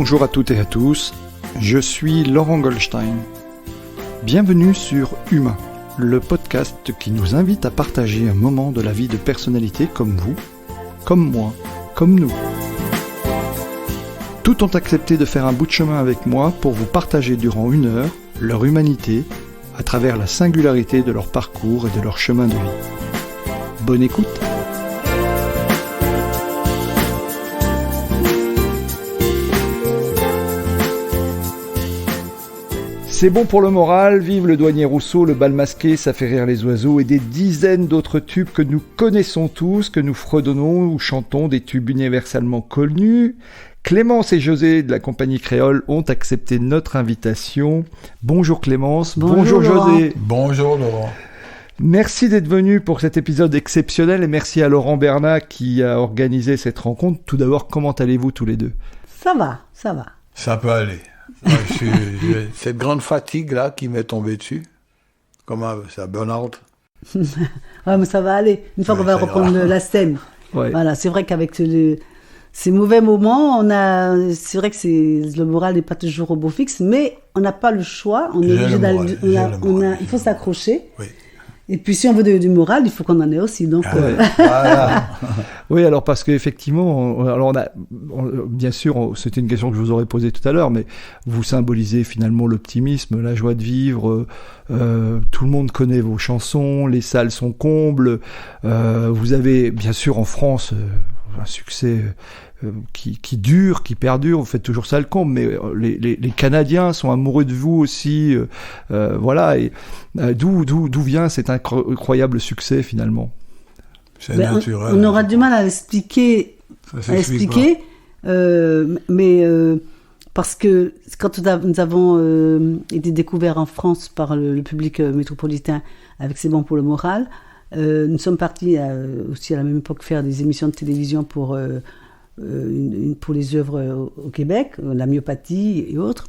Bonjour à toutes et à tous, je suis Laurent Goldstein. Bienvenue sur Humain, le podcast qui nous invite à partager un moment de la vie de personnalités comme vous, comme moi, comme nous. Tous ont accepté de faire un bout de chemin avec moi pour vous partager durant 1 heure leur humanité à travers la singularité de leur parcours et de leur chemin de vie. Bonne écoute! C'est bon pour le moral, vive le douanier Rousseau, le bal masqué, ça fait rire les oiseaux et des dizaines d'autres tubes que nous connaissons tous, que nous fredonnons ou chantons, des tubes universellement connus. Clémence et José de la compagnie Créole ont accepté notre invitation. Bonjour Clémence, bonjour José. Bonjour Laurent. Merci d'être venu pour cet épisode exceptionnel et merci à Laurent Bernat qui a organisé cette rencontre. Tout d'abord, comment allez-vous tous les deux ? Ça va. Ça peut aller. J'ai cette grande fatigue-là qui m'est tombée dessus. Comment c'est un burn-out. Ouais, mais ça va aller. Une fois qu'on va reprendre la scène. Ouais. Voilà, c'est vrai qu'avec ces mauvais moments, c'est vrai que le moral n'est pas toujours au beau fixe, mais on n'a pas le choix. On est obligé d'aller. Il faut s'accrocher. Oui. Et puis si on veut du moral, il faut qu'on en ait aussi. Donc, Voilà. Oui, alors parce qu'effectivement, bien sûr, c'était une question que je vous aurais posée tout à l'heure, mais vous symbolisez finalement l'optimisme, la joie de vivre. Tout le monde connaît vos chansons, les salles sont combles. Vous avez bien sûr en France un succès qui dure, qui perdure. Vous faites toujours ça le comble, mais les Canadiens sont amoureux de vous aussi. Voilà. Et d'où vient cet incroyable succès finalement ? C'est naturel. On aura du mal à l'expliquer. Mais parce que quand nous avons été découverts en France par le public métropolitain avec C'est bon pour le moral, nous sommes partis aussi à la même époque faire des émissions de télévision pour les œuvres au Québec, la myopathie et autres.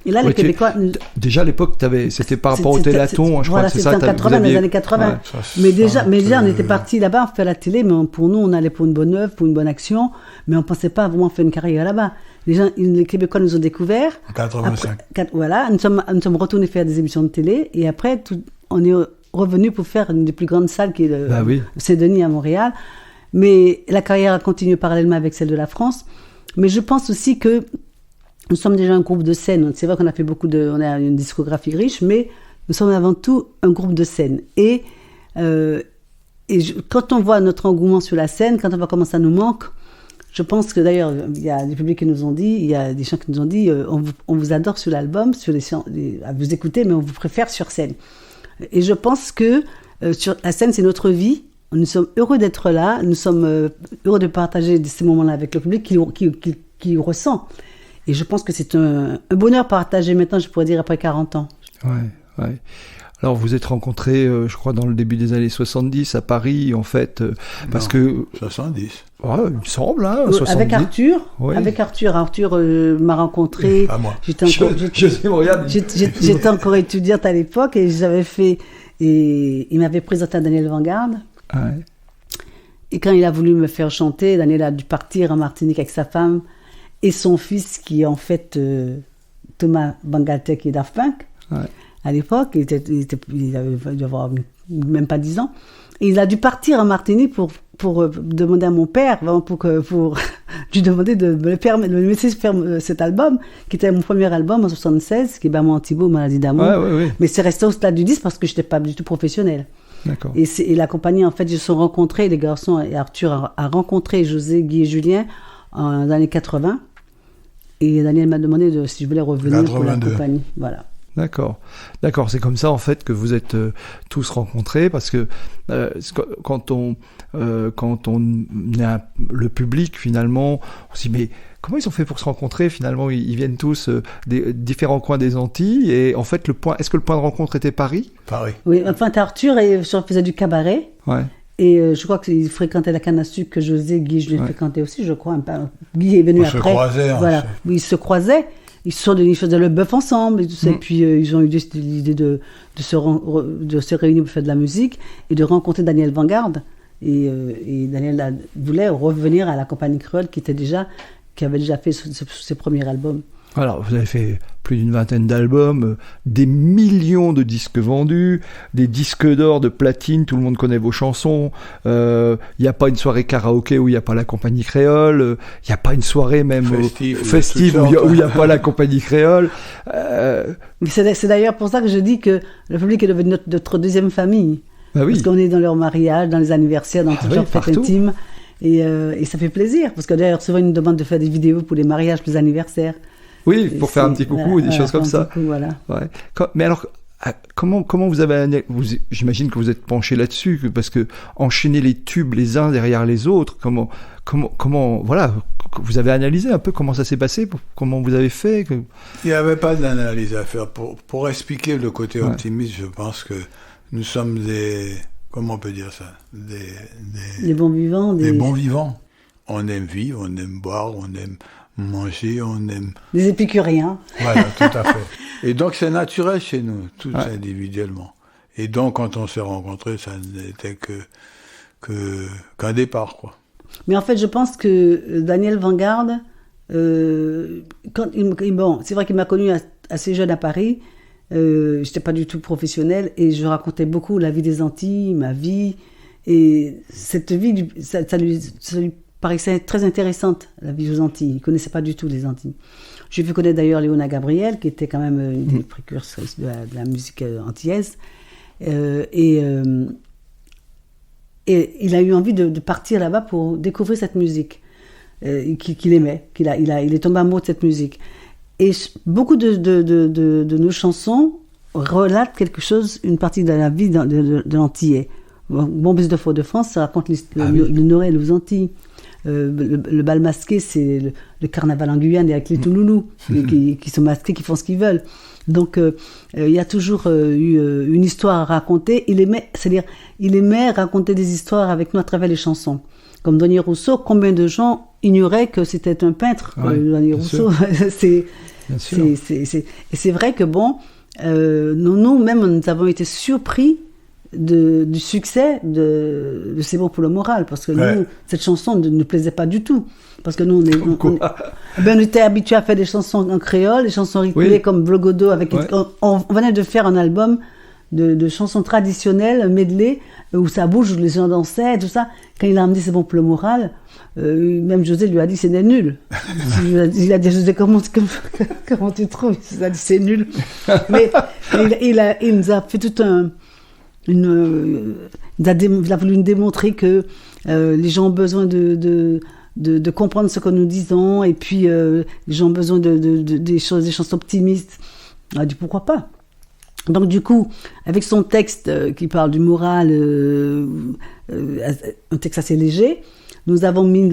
Et là, les Québécois... Déjà, à l'époque, c'était par rapport au Téléthon, je crois que c'est ça. C'était en 80, les années 80. Ouais, mais déjà, on était partis là-bas, on fait la télé, mais pour nous, on allait pour une bonne œuvre, pour une bonne action, mais on ne pensait pas vraiment faire une carrière là-bas. Les Québécois nous ont découverts. En 85. Voilà, nous sommes retournés faire des émissions de télé, et après, on est revenus pour faire une des plus grandes salles, qui est le Saint-Denis à Montréal. Mais la carrière a continué parallèlement avec celle de la France. Mais je pense aussi que nous sommes déjà un groupe de scène. C'est vrai qu'on a fait on a une discographie riche, mais nous sommes avant tout un groupe de scène. Et quand on voit notre engouement sur la scène, quand on voit comment ça nous manque, je pense que d'ailleurs, il y a des publics qui nous ont dit, il y a des gens qui nous ont dit, on vous adore sur l'album, à vous écouter, mais on vous préfère sur scène. Et je pense que sur la scène, c'est notre vie. Nous sommes heureux d'être là. Nous sommes heureux de partager ces moments-là avec le public qui ressent. Et je pense que c'est un bonheur partagé maintenant, je pourrais dire, après 40 ans. Ouais. Alors, vous êtes rencontrés, je crois, dans le début des années 70 à Paris, en fait, parce que... 70. Ouais, il me semble, hein, 70. Avec Arthur. Oui. Avec Arthur m'a rencontré. Pas moi. J'étais encore étudiante à l'époque et il m'avait présenté à Daniel Vanguard. Ouais. Et quand il a voulu me faire chanter, Daniel a dû partir en Martinique avec sa femme et son fils, qui est en fait Thomas Bangalter, qui est Daft Punk. Ouais. À l'époque, il avait dû avoir même pas 10 ans. Et il a dû partir en Martinique pour demander à mon père, pour lui demander de me laisser faire cet album, qui était mon premier album en 76, qui est Maman Thibault, Maladie d'amour. Ouais. Mais c'est resté au stade du disque parce que je n'étais pas du tout professionnelle. D'accord. Et la compagnie, en fait, ils se sont rencontrés, les garçons, et Arthur a rencontré José, Guy et Julien dans les années 80. Et Daniel m'a demandé si je voulais revenir 82. Pour la compagnie. Voilà. D'accord. C'est comme ça en fait que vous êtes tous rencontrés, parce que quand on a le public finalement, on se dit mais comment ils ont fait pour se rencontrer finalement ? Ils viennent tous des différents coins des Antilles et en fait est-ce que le point de rencontre était Paris ? Paris. Oui, enfin Arthur faisait du cabaret. Ouais. Et je crois qu'il fréquentait la canne à sucre que Guy, je l'ai fréquenté aussi, je crois. Guy est venu après. On se croisait. Voilà, ils se croisaient. Ils faisaient le bœuf ensemble et tout ça. Et puis ils ont eu l'idée de se réunir pour faire de la musique et de rencontrer Daniel Vanguard. Et Daniel voulait revenir à la compagnie créole qui était déjà qui avait déjà fait ses premiers albums. Alors, vous avez fait plus d'une vingtaine d'albums, des millions de disques vendus, des disques d'or, de platine, tout le monde connaît vos chansons. Il n'y a pas une soirée karaoké où il n'y a pas la compagnie créole. Il n'y a pas une soirée même festive où il n'y a pas la compagnie créole. C'est d'ailleurs pour ça que je dis que le public est devenu notre deuxième famille. Bah oui. Parce qu'on est dans leurs mariages, dans les anniversaires, dans toutes leurs fêtes intimes. Et ça fait plaisir. Parce que d'ailleurs, souvent, ils nous demandent de faire des vidéos pour les mariages, pour les anniversaires. Oui, pour faire un petit coucou et des choses comme ça. Coucou, voilà. Ouais. Mais alors, comment vous avez... J'imagine que vous êtes penché là-dessus, parce que enchaîner les tubes les uns derrière les autres, comment voilà, vous avez analysé un peu comment ça s'est passé, comment vous avez fait Il n'y avait pas d'analyse à faire. Pour expliquer le côté optimiste, je pense que nous sommes comment on peut dire ça, des bons vivants. Des bons vivants. On aime vivre, on aime boire, on aime manger, on aime... Des épicuriens. Voilà, tout à fait. Et donc, c'est naturel chez nous, tous individuellement. Et donc, quand on s'est rencontrés, ça n'était qu'un départ, quoi. Mais en fait, je pense que Daniel Vanguard, c'est vrai qu'il m'a connu assez jeune à Paris. J'étais pas du tout professionnelle et je racontais beaucoup la vie des Antilles, ma vie. Et cette vie, ça lui paraissait très intéressante, la vie aux Antilles. Il ne connaissait pas du tout les Antilles. J'ai vu connaître d'ailleurs Léona Gabriel, qui était quand même une des précurseuses de la musique antillaise. Et il a eu envie de partir là-bas pour découvrir cette musique qu'il aimait. Il est tombé amoureux de cette musique. Et beaucoup de nos chansons relatent quelque chose, une partie de la vie de l'Antillais. Bon Bus de Fort-de-France, ça raconte le Nord aux Antilles. Le bal masqué, c'est le carnaval en Guyane et avec les Touloulous qui sont masqués, qui font ce qu'ils veulent. Donc, il y a toujours eu une histoire à raconter. Il aimait raconter des histoires avec nous à travers les chansons. Comme Denis Rousseau, combien de gens ignoraient que c'était un peintre, Denis Rousseau. Et c'est vrai que nous-mêmes, nous avons été surpris du succès de C'est bon pour le moral, parce que nous, cette chanson ne nous plaisait pas du tout, parce que nous on était habitués à faire des chansons en créole, des chansons rythmées comme Vlogodo, on venait de faire un album de chansons traditionnelles, medley, où ça bouge, où les gens dansaient, tout ça. Quand il a amené C'est bon pour le moral, même José lui a dit c'était nul. Il a dit José, comment tu trouves? Il a dit c'est nul. Mais il nous a fait tout il a voulu nous démontrer que les gens ont besoin de comprendre ce que nous disons, et puis les gens ont besoin des chansons optimistes. On a dit pourquoi pas. Donc du coup, avec son texte qui parle du moral, un texte assez léger, nous avons mis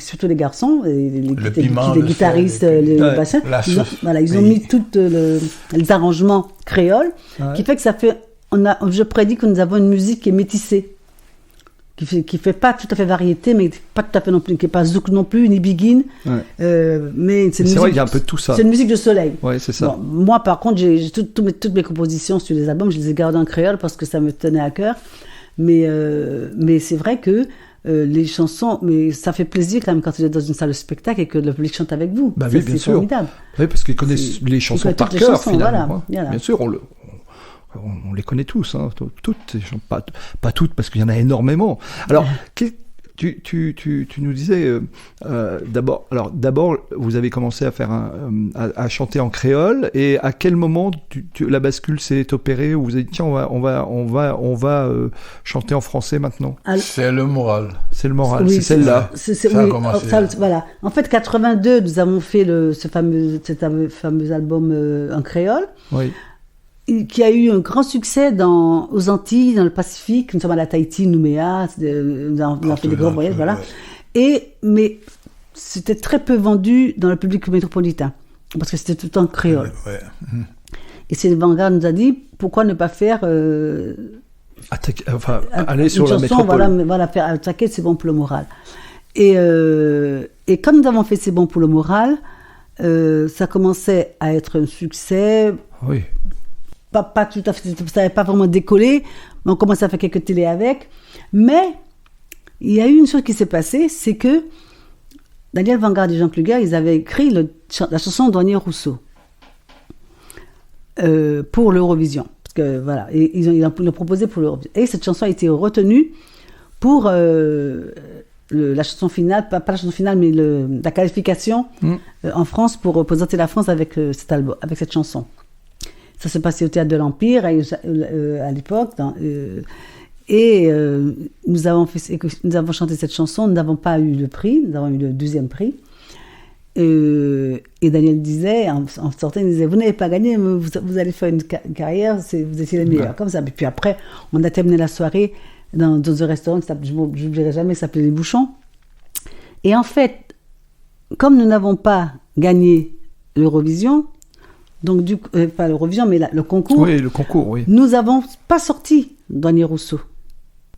surtout les garçons, les guitaristes, les bassins, ils ont mis tous les arrangements créoles, qui fait que ça fait... je prédis que nous avons une musique qui est métissée, qui fait pas tout à fait variété, mais pas tout à fait non plus, qui est pas zouk non plus, ni biguine. Mais c'est vrai qu'il y a un peu de tout ça. C'est une musique de soleil. Ouais, c'est ça. Bon, moi, par contre, j'ai toutes mes compositions sur les albums, je les ai gardées en créole parce que ça me tenait à cœur. Mais c'est vrai que les chansons, mais ça fait plaisir quand même quand vous êtes dans une salle de spectacle et que le public chante avec vous. Bah oui, bien sûr. Formidable. Oui, parce qu'ils connaissent les chansons par cœur, finalement. Voilà. Bien sûr, on les connaît tous, hein, toutes, pas toutes, parce qu'il y en a énormément. Alors, tu nous disais, d'abord, vous avez commencé à faire à chanter en créole, et à quel moment la bascule s'est opérée, où vous avez dit, tiens, on va chanter en français maintenant? C'est le moral. C'est le moral, oui, c'est celle-là. Ça a commencé. Voilà. En fait, 82, nous avons fait cet fameux album en créole. Oui. Qui a eu un grand succès aux Antilles, dans le Pacifique. Nous sommes allés à Tahiti, Nouméa, nous avons fait des grands voyages, voilà. Mais c'était très peu vendu dans le public métropolitain, parce que c'était tout en créole. Ouais. Et c'est Vanguard nous a dit, pourquoi ne pas faire... aller sur la métropole. Voilà, faire attaquer C'est bon pour le moral. Et quand nous avons fait C'est bon pour le moral, ça commençait à être un succès... Oui. Pas tout à fait, ça n'avait pas vraiment décollé, mais on commençait à faire quelques télés avec. Mais il y a eu une chose qui s'est passée, c'est que Daniel Vanguard et Jean Kluger, ils avaient écrit la chanson Douanier Rousseau pour l'Eurovision. Parce que, voilà, et ils l'ont proposé pour l'Eurovision. Et cette chanson a été retenue pour la chanson finale, pas la chanson finale, mais la qualification en France pour représenter la France avec cet album, avec cette chanson. Ça s'est passé au Théâtre de l'Empire à l'époque. Nous avons chanté cette chanson, nous n'avons pas eu le prix, nous avons eu le 2e prix. Et Daniel disait, en sortant, il disait, vous n'avez pas gagné, mais vous allez faire une carrière, vous étiez les meilleurs, comme ça. Et puis après, on a terminé la soirée dans un restaurant je n'oublierai jamais, ça s'appelait Les Bouchons. Et en fait, comme nous n'avons pas gagné l'Eurovision, donc pas l'Eurovision, mais le concours. Oui, le concours, oui. Nous n'avons pas sorti Douanier Rousseau.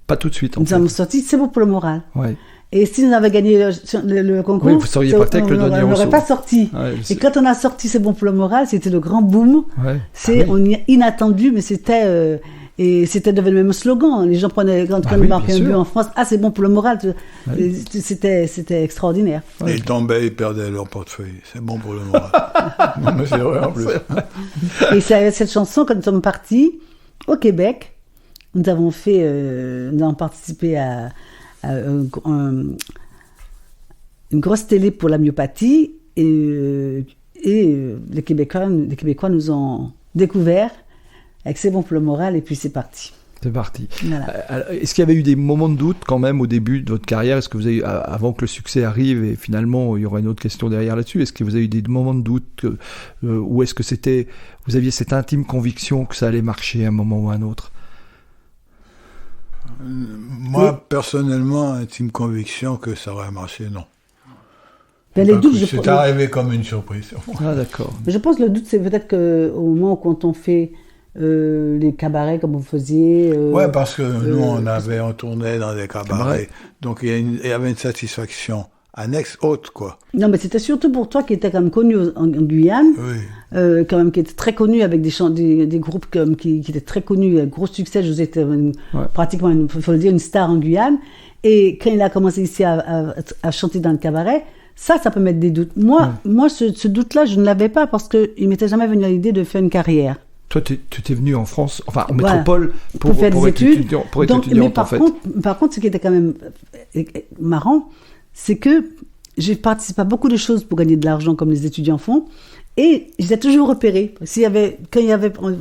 Pas tout de suite, nous avons sorti C'est bon pour le moral. Ouais. Et si nous avions gagné le concours, oui, vous seriez parti avec le Douanier Rousseau. On n'aurait pas sorti. Ouais, et quand on a sorti C'est bon pour le moral, c'était le grand boom. Ouais. C'est inattendu, mais c'était devenu même un slogan. Les gens prenaient quand on marquait un but en France, c'est bon pour le moral. Ouais. C'était extraordinaire. Ouais. Ils tombaient, ils perdaient leur portefeuille. C'est bon pour le moral. Non, mais c'est vrai en plus. Et cette chanson, quand nous sommes partis au Québec, nous avons participé à une grosse télé pour la myopathie et les Québécois nous ont découvert avec C'est bon pour le moral et puis c'est parti. C'est parti. Voilà. Est-ce qu'il y avait eu des moments de doute quand même au début de votre carrière? Est-ce que vous avez, avant que le succès arrive et finalement il y aura une autre question derrière là-dessus, est-ce que vous avez eu des moments de doute ou est-ce que vous aviez cette intime conviction que ça allait marcher à un moment ou à un autre? Moi, personnellement, intime conviction que ça aurait marché, non. C'est arrivé comme une surprise. Ah, d'accord. Mais je pense que le doute, c'est peut-être qu'au moment où quand on fait les cabarets comme vous faisiez... ouais, parce que nous, on tournait dans des cabarets. Donc, il y avait une satisfaction annexe haute, quoi. Non, mais c'était surtout pour toi qui étais quand même connu en Guyane, oui. Quand même qui était très connu avec des groupes qui étaient très connus, avec gros succès. José était pratiquement, il faut le dire, une star en Guyane. Et quand il a commencé ici à chanter dans le cabaret, ça peut mettre des doutes. Moi, ce doute-là, je ne l'avais pas parce qu'il m'était jamais venu à l'idée de faire une carrière. Toi, tu étais venu en France, enfin en métropole, pour faire des études. Pour être étudiante, en fait. Par contre, ce qui était quand même marrant, c'est que j'ai participé à beaucoup de choses pour gagner de l'argent comme les étudiants font, et j'étais toujours repérée.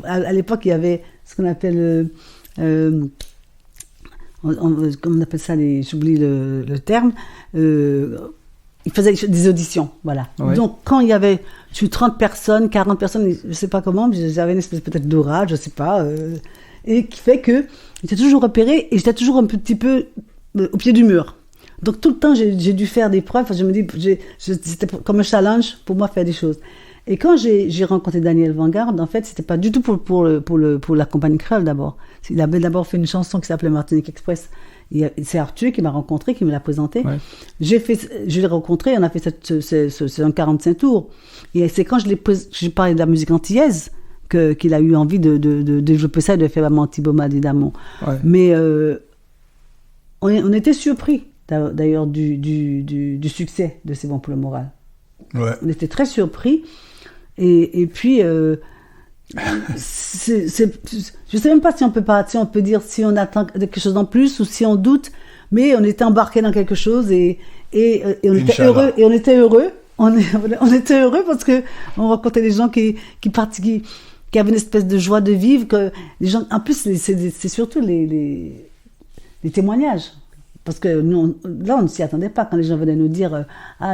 À l'époque, il y avait ce qu'on appelle, comment on appelle ça, j'oublie le terme, ils faisaient des auditions, voilà. Ouais. Donc, quand il y avait 30 personnes, 40 personnes, je ne sais pas comment, j'avais une espèce peut-être d'orage, je ne sais pas, et qui fait que j'étais toujours repérée et j'étais toujours un petit peu au pied du mur. Donc, tout le temps, j'ai dû faire des preuves. Je me dis, c'était comme un challenge pour moi faire des choses. Et quand j'ai rencontré Daniel Vanguard, en fait, c'était pas du tout pour la compagnie créole d'abord. Il avait d'abord fait une chanson qui s'appelait Martinique Express. C'est Arthur qui m'a rencontré, qui me l'a présenté. Ouais. Je l'ai rencontré, on a fait un 45 tours. Et c'est quand j'ai parlé de la musique antillaise qu'il a eu envie de développer ça et de faire Maman Tiboma d'Edamon. Ouais. Mais on était surpris. D'ailleurs du succès de C'est bon pour le moral. Ouais. On était très surpris et puis je sais même pas si on peut dire si on attend quelque chose en plus ou si on doute, mais on était embarqué dans quelque chose et on était heureux on était heureux parce que on rencontrait des gens qui avaient une espèce de joie de vivre, que les gens, en plus c'est surtout les témoignages. Parce que nous, là, on ne s'y attendait pas quand les gens venaient nous dire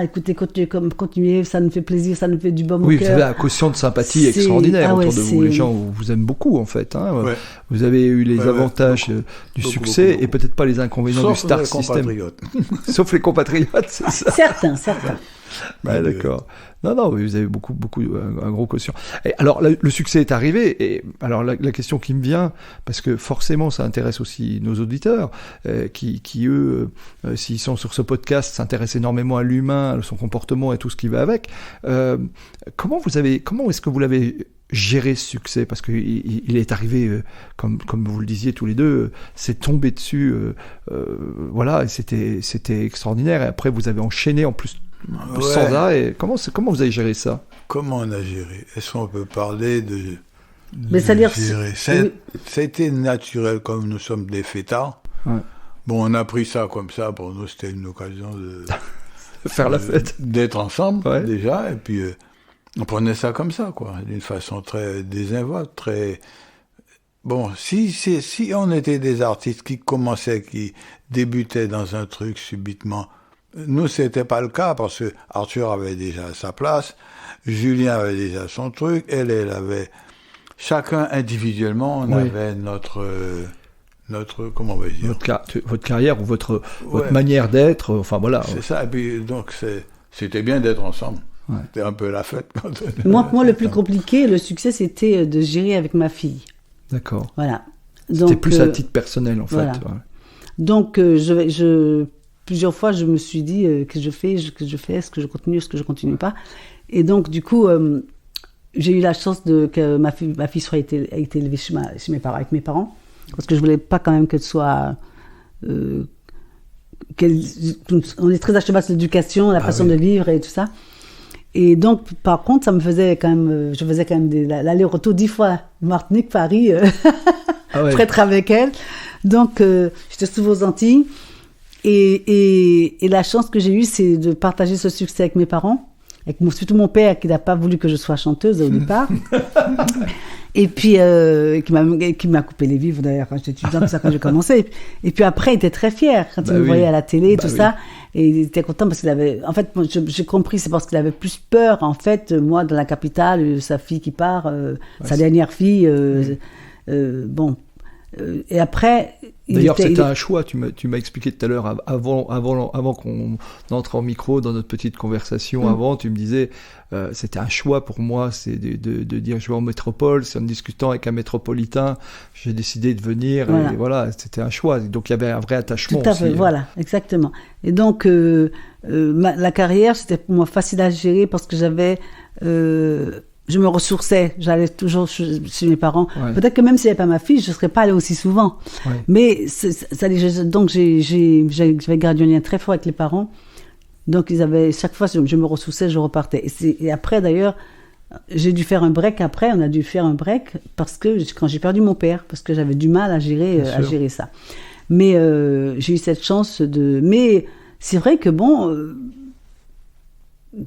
écoutez, continuez, ça nous fait plaisir, ça nous fait du baume au cœur. Oui, vous avez un quotient de sympathie extraordinaire autour de vous. Les gens vous aiment beaucoup, en fait. Hein. Ouais. Vous avez eu les avantages du succez et peut-être pas les inconvénients du star system. Sauf les compatriotes, c'est ça. Certains. Ouais, d'accord. Non, vous avez beaucoup, un gros quotient. Et alors, le succès est arrivé, et alors la question qui me vient, parce que forcément, ça intéresse aussi nos auditeurs, qui eux, s'ils sont sur ce podcast, s'intéressent énormément à l'humain, à son comportement et tout ce qui va avec. Comment est-ce que vous l'avez géré ce succès? Parce que il est arrivé, comme vous le disiez tous les deux, c'est tombé dessus, voilà, et c'était extraordinaire. Et après, vous avez enchaîné en plus sans arrêt. Comment vous avez géré ça? Comment on a géré? Est-ce qu'on peut parler de gérer? Ça a été naturel, comme nous sommes des fêtards. Ouais. Bon, on a pris ça comme ça. Pour nous, c'était une occasion de faire la fête, d'être ensemble déjà, et puis on prenait ça comme ça, quoi, d'une façon très désinvolte, très. Bon, si on était des artistes qui débutaient dans un truc subitement, nous c'était pas le cas parce que Arthur avait déjà sa place, Julien avait déjà son truc, elle avait. Chacun individuellement, on avait notre comment on va dire, votre carrière ou votre manière d'être, enfin voilà. C'est ça, et puis donc c'était bien d'être ensemble. Ouais. C'était un peu la fête. Moi, le plus compliqué, le succès, c'était de gérer avec ma fille. D'accord. Voilà. C'était plus à titre personnel, en fait. Voilà. Ouais. Donc, plusieurs fois, je me suis dit, qu'est-ce que je fais, est-ce que je continue, est-ce que je continue pas. Et donc, du coup, j'ai eu la chance que ma fille soit été élevée chez mes parents, avec mes parents, parce que je voulais pas quand même qu'elle soit... on est très à cheval sur l'éducation, la façon de vivre et tout ça. Et donc, par contre, ça me faisait quand même... je faisais quand même l'aller-retour 10 fois Martinique, Paris, pour être avec elle. Donc, j'étais souvent aux Antilles. Et la chance que j'ai eue, c'est de partager ce succès avec mes parents. Surtout mon père, qui n'a pas voulu que je sois chanteuse au départ. Et puis, qui m'a coupé les vivres, d'ailleurs, quand j'étais étudiante, tout ça, quand j'ai commencé. Et puis après, il était très fier quand il me voyait à la télé, tout ça. Et il était content parce qu'il avait... En fait, moi, j'ai compris, c'est parce qu'il avait plus peur, en fait, moi, dans la capitale, sa fille qui part, sa dernière fille, bon... et après... D'ailleurs, c'était un choix, tu m'as expliqué tout à l'heure, avant qu'on entre en micro dans notre petite conversation, avant, tu me disais, c'était un choix pour moi, c'est de dire je vais en métropole, c'est en discutant avec un métropolitain, j'ai décidé de venir, et voilà, c'était un choix, donc il y avait un vrai attachement aussi. Tout à fait, voilà, exactement. Et donc, la carrière, c'était pour moi facile à gérer parce que j'avais... je me ressourçais, j'allais toujours chez mes parents. Ouais. Peut-être que même s'il n'y avait pas ma fille, je ne serais pas allée aussi souvent. Ouais. Mais donc j'avais gardé un lien très fort avec les parents. Donc chaque fois, je me ressourçais, je repartais. Et après, d'ailleurs, j'ai dû faire un break après. On a dû faire un break parce que quand j'ai perdu mon père, parce que j'avais du mal à gérer ça. Mais j'ai eu cette chance de. Mais c'est vrai que bon.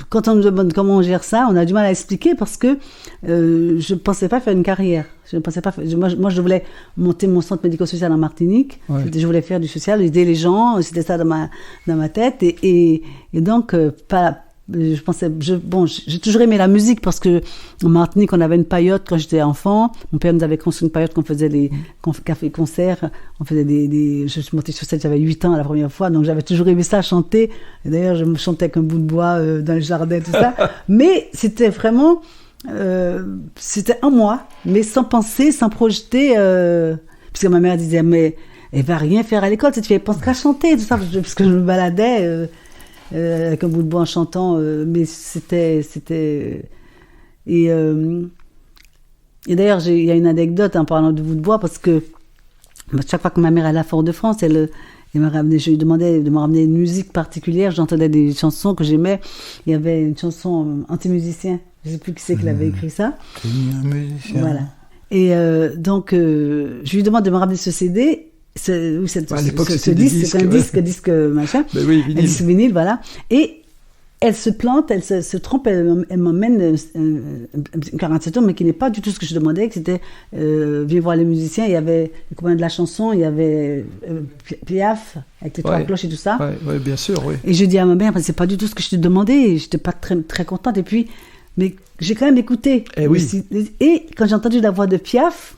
Quand on nous demande comment on gère ça, on a du mal à expliquer parce que je ne pensais pas faire une carrière. Je ne pensais pas moi, je voulais monter mon centre médico-social en Martinique. Ouais. Je voulais faire du social, aider les gens. C'était ça dans ma tête. Et donc, je pensais... j'ai toujours aimé la musique parce que en Martinique, on avait une paillote quand j'étais enfant. Mon père nous avait construit une paillote qu'on faisait des cafés-concerts. On faisait je suis montée sur scène, j'avais 8 ans la première fois. Donc, j'avais toujours aimé ça, chanter. Et d'ailleurs, je me chantais avec un bout de bois dans le jardin, tout ça. Mais c'était vraiment... c'était en moi, mais sans penser, sans projeter. Parce que ma mère disait, mais elle va rien faire à l'école, cette fille, elle pense qu'à chanter, tout ça. Parce que je me baladais... avec un bout de bois en chantant, mais c'était... Et d'ailleurs, il y a une anecdote en parlant de bout de bois, parce que chaque fois que ma mère allait à Fort-de-France, je lui demandais de me ramener une musique particulière, j'entendais des chansons que j'aimais. Il y avait une chanson anti-musicien, je ne sais plus qui c'est qui l'avait écrit ça. Musicien. Voilà. Et donc, je lui demande de me ramener ce CD. Ce disque machin, vinyle. Disque vinyle, voilà. Et elle se plante, elle se trompe, elle m'emmène un 47 tours, mais qui n'est pas du tout ce que je demandais, que c'était viens voir les musiciens. Il y avait les copains de la chanson, il y avait Piaf avec les trois cloches et tout ça. Oui, bien sûr, oui. Et je dis à ma mère, c'est pas du tout ce que je te demandais, j'étais pas très, très contente. Et puis, mais j'ai quand même écouté. Et quand j'ai entendu la voix de Piaf,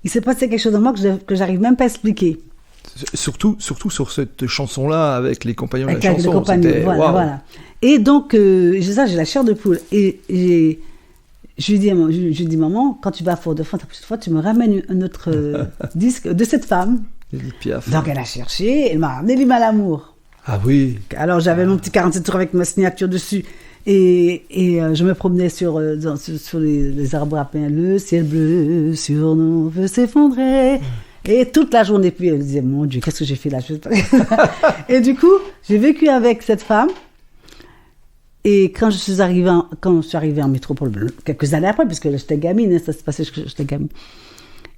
il s'est passé quelque chose en moi que j'arrive même pas à expliquer. Surtout sur cette chanson-là, avec les compagnons de la chanson. Les compagnons, voilà. Et donc, j'ai la chair de poule. Et je lui dis, maman, quand tu vas à Fort-de-France la prochaine fois, tu me ramènes un autre disque de cette femme. Edith Piaf. Donc, elle a cherché, elle m'a ramené Les Malamour. Ah oui. Alors, j'avais mon petit 47 tours avec ma signature dessus. Et je me promenais sur les arbres à pain, le ciel bleu sur nous veut s'effondrer. Et toute la journée, puis elle disait, mon Dieu, qu'est-ce que j'ai fait là? Et du coup, j'ai vécu avec cette femme. Et quand je suis arrivée en métropole, quelques années après, puisque j'étais gamine, ça se passait que j'étais gamine.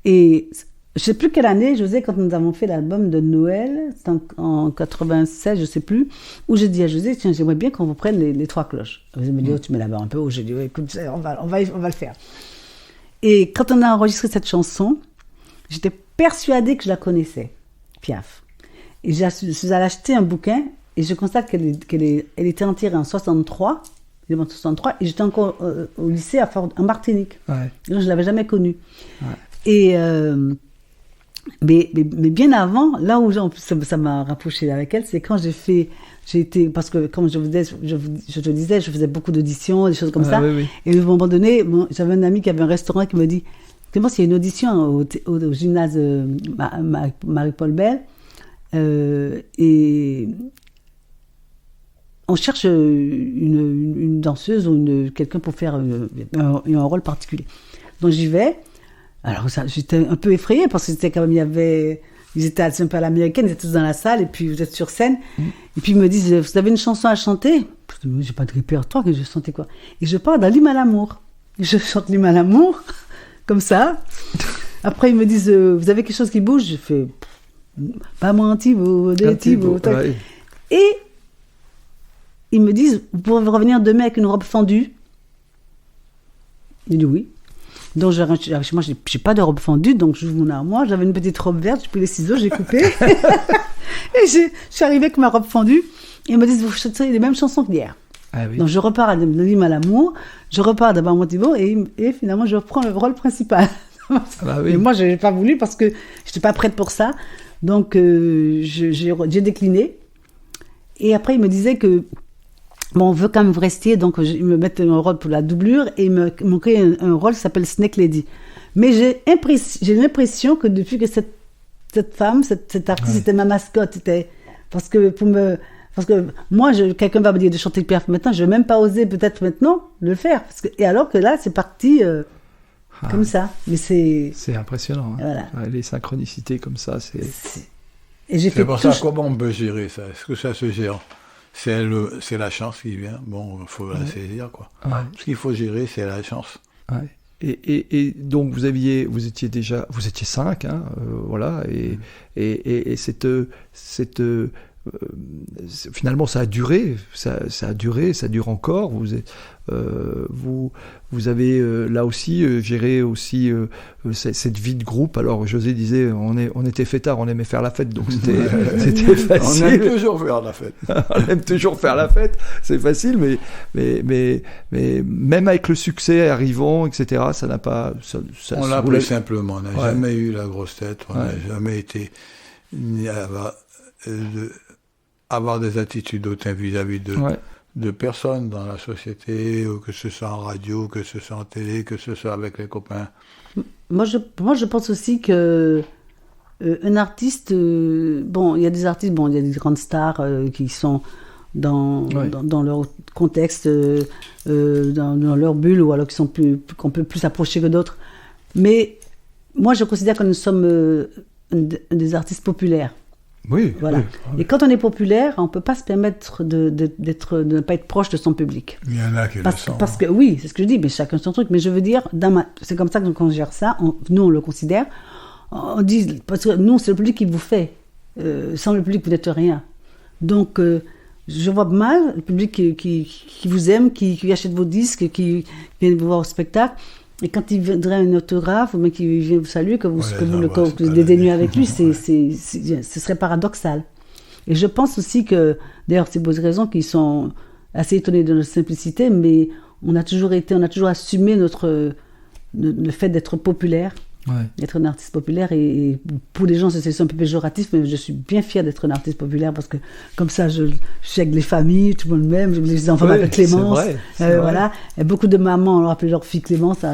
Et je ne sais plus quelle année, José, quand nous avons fait l'album de Noël, c'était en 96, je ne sais plus, où j'ai dit à José, tiens, j'aimerais bien qu'on reprenne les trois cloches. José me dit, oh, tu mets la barre un peu haut. J'ai dit, écoute, on va le faire. Et quand on a enregistré cette chanson, j'étais persuadée que je la connaissais, Piaf. Et je suis allée acheter un bouquin, et je constate qu'elle était enterrée en 63, et j'étais encore au lycée en Martinique. Ouais. Donc, je ne l'avais jamais connue. Ouais. Et, mais bien avant, là où ça m'a rapproché avec elle, c'est quand parce que comme je te disais, je faisais beaucoup d'auditions, des choses comme ça. Oui. Et à un moment donné, j'avais un ami qui avait un restaurant qui me dit, Clément, il y a une audition au gymnase Marie-Paul Bell, et on cherche une danseuse ou quelqu'un pour faire un rôle particulier. Donc j'y vais. Alors j'étais un peu effrayée parce que c'était quand même, ils étaient un peu à l'américaine, ils étaient tous dans la salle et puis vous êtes sur scène. Et puis ils me disent, vous avez une chanson à chanter? Je dis, j'ai pas de répertoire, que je chantais quoi? Et je pars dans l'hymne à l'amour. Je chante l'hymne à l'amour, comme ça. Après ils me disent, vous avez quelque chose qui bouge? Je fais, pas moi un Thibaut, des Thibaut. Ouais. Et ils me disent, vous pouvez revenir demain avec une robe fendue? Je dis oui. Donc, moi, j'ai pas de robe fendue, donc j'ouvre mon armoire. J'avais une petite robe verte, j'ai pris les ciseaux, j'ai coupé. Et je suis arrivée avec ma robe fendue. Et ils me disent, vous chantez les mêmes chansons qu'hier. Ah, oui. Donc, je repars de l'hymne à l'amour, je repars d'abord mon Thibaut, et finalement, je reprends le rôle principal. Ah, oui. Et moi, je n'ai pas voulu parce que je n'étais pas prête pour ça. Donc, j'ai décliné. Et après, ils me disaient que bon, on veut quand même vous rester, donc ils me mettent un rôle pour la doublure et ils m'ont créé un rôle qui s'appelle Snake Lady. Mais j'ai l'impression que depuis que cette femme, cette artiste, c'était ma mascotte. Parce que moi, quelqu'un va me dire de chanter Piaf maintenant, je vais même pas oser peut-être maintenant le faire. Et alors que là, c'est parti comme ça. Mais c'est impressionnant. Hein. Voilà. Les synchronicités comme ça, c'est pour ça, comment on peut gérer ça? Est-ce que ça se gère? C'est la chance qui vient. Bon, il faut la saisir, quoi. Ouais. Ce qu'il faut gérer, c'est la chance. Ouais. Et donc, vous étiez 5, hein, voilà, et finalement, ça a duré, ça dure encore. Vous avez là aussi géré aussi cette vie de groupe. Alors José disait, on était fêtards, on aimait faire la fête, donc c'était facile. On aime toujours faire la fête. On aime toujours faire la fête, c'est facile, mais même avec le succès arrivant, etc., ça n'a pas. On l'a pris simplement. On n'a jamais eu la grosse tête. On n'a jamais été avoir des attitudes hautaines vis-à-vis de personnes dans la société, ou que ce soit en radio, que ce soit en télé, que ce soit avec les copains. Moi, je pense aussi que un artiste, il y a des artistes, il y a des grandes stars qui sont dans leur contexte, dans leur bulle, ou alors qu'on peut plus approcher que d'autres. Mais moi, je considère que nous sommes des artistes populaires. Oui. Voilà. Oui. Et quand on est populaire, on ne peut pas se permettre de ne pas être proche de son public. Il y en a qui le sont. Parce que oui, c'est ce que je dis, mais chacun son truc. Mais je veux dire, c'est comme ça qu'on gère ça. Nous, on le considère. On dit, parce que nous, c'est le public qui vous fait. Sans le public, vous n'êtes rien. Donc, je vois mal le public qui vous aime, qui achète vos disques, qui vient vous voir au spectacle. Et quand il viendrait un autographe, ou même qu'il vient vous saluer, que vous dédaignez avec lui, ce serait paradoxal. Et je pense aussi que, d'ailleurs, c'est pour des raisons qui sont assez étonnés de notre simplicité, mais on a toujours assumé le fait d'être populaire, d'être un artiste populaire. Et pour les gens, c'est un peu péjoratif, mais je suis bien fière d'être un artiste populaire parce que comme ça, je suis avec les familles, tout le monde m'aime, les enfants m'appellent Clémence. C'est vrai. Voilà. Et beaucoup de mamans ont appelé leur fille Clémence,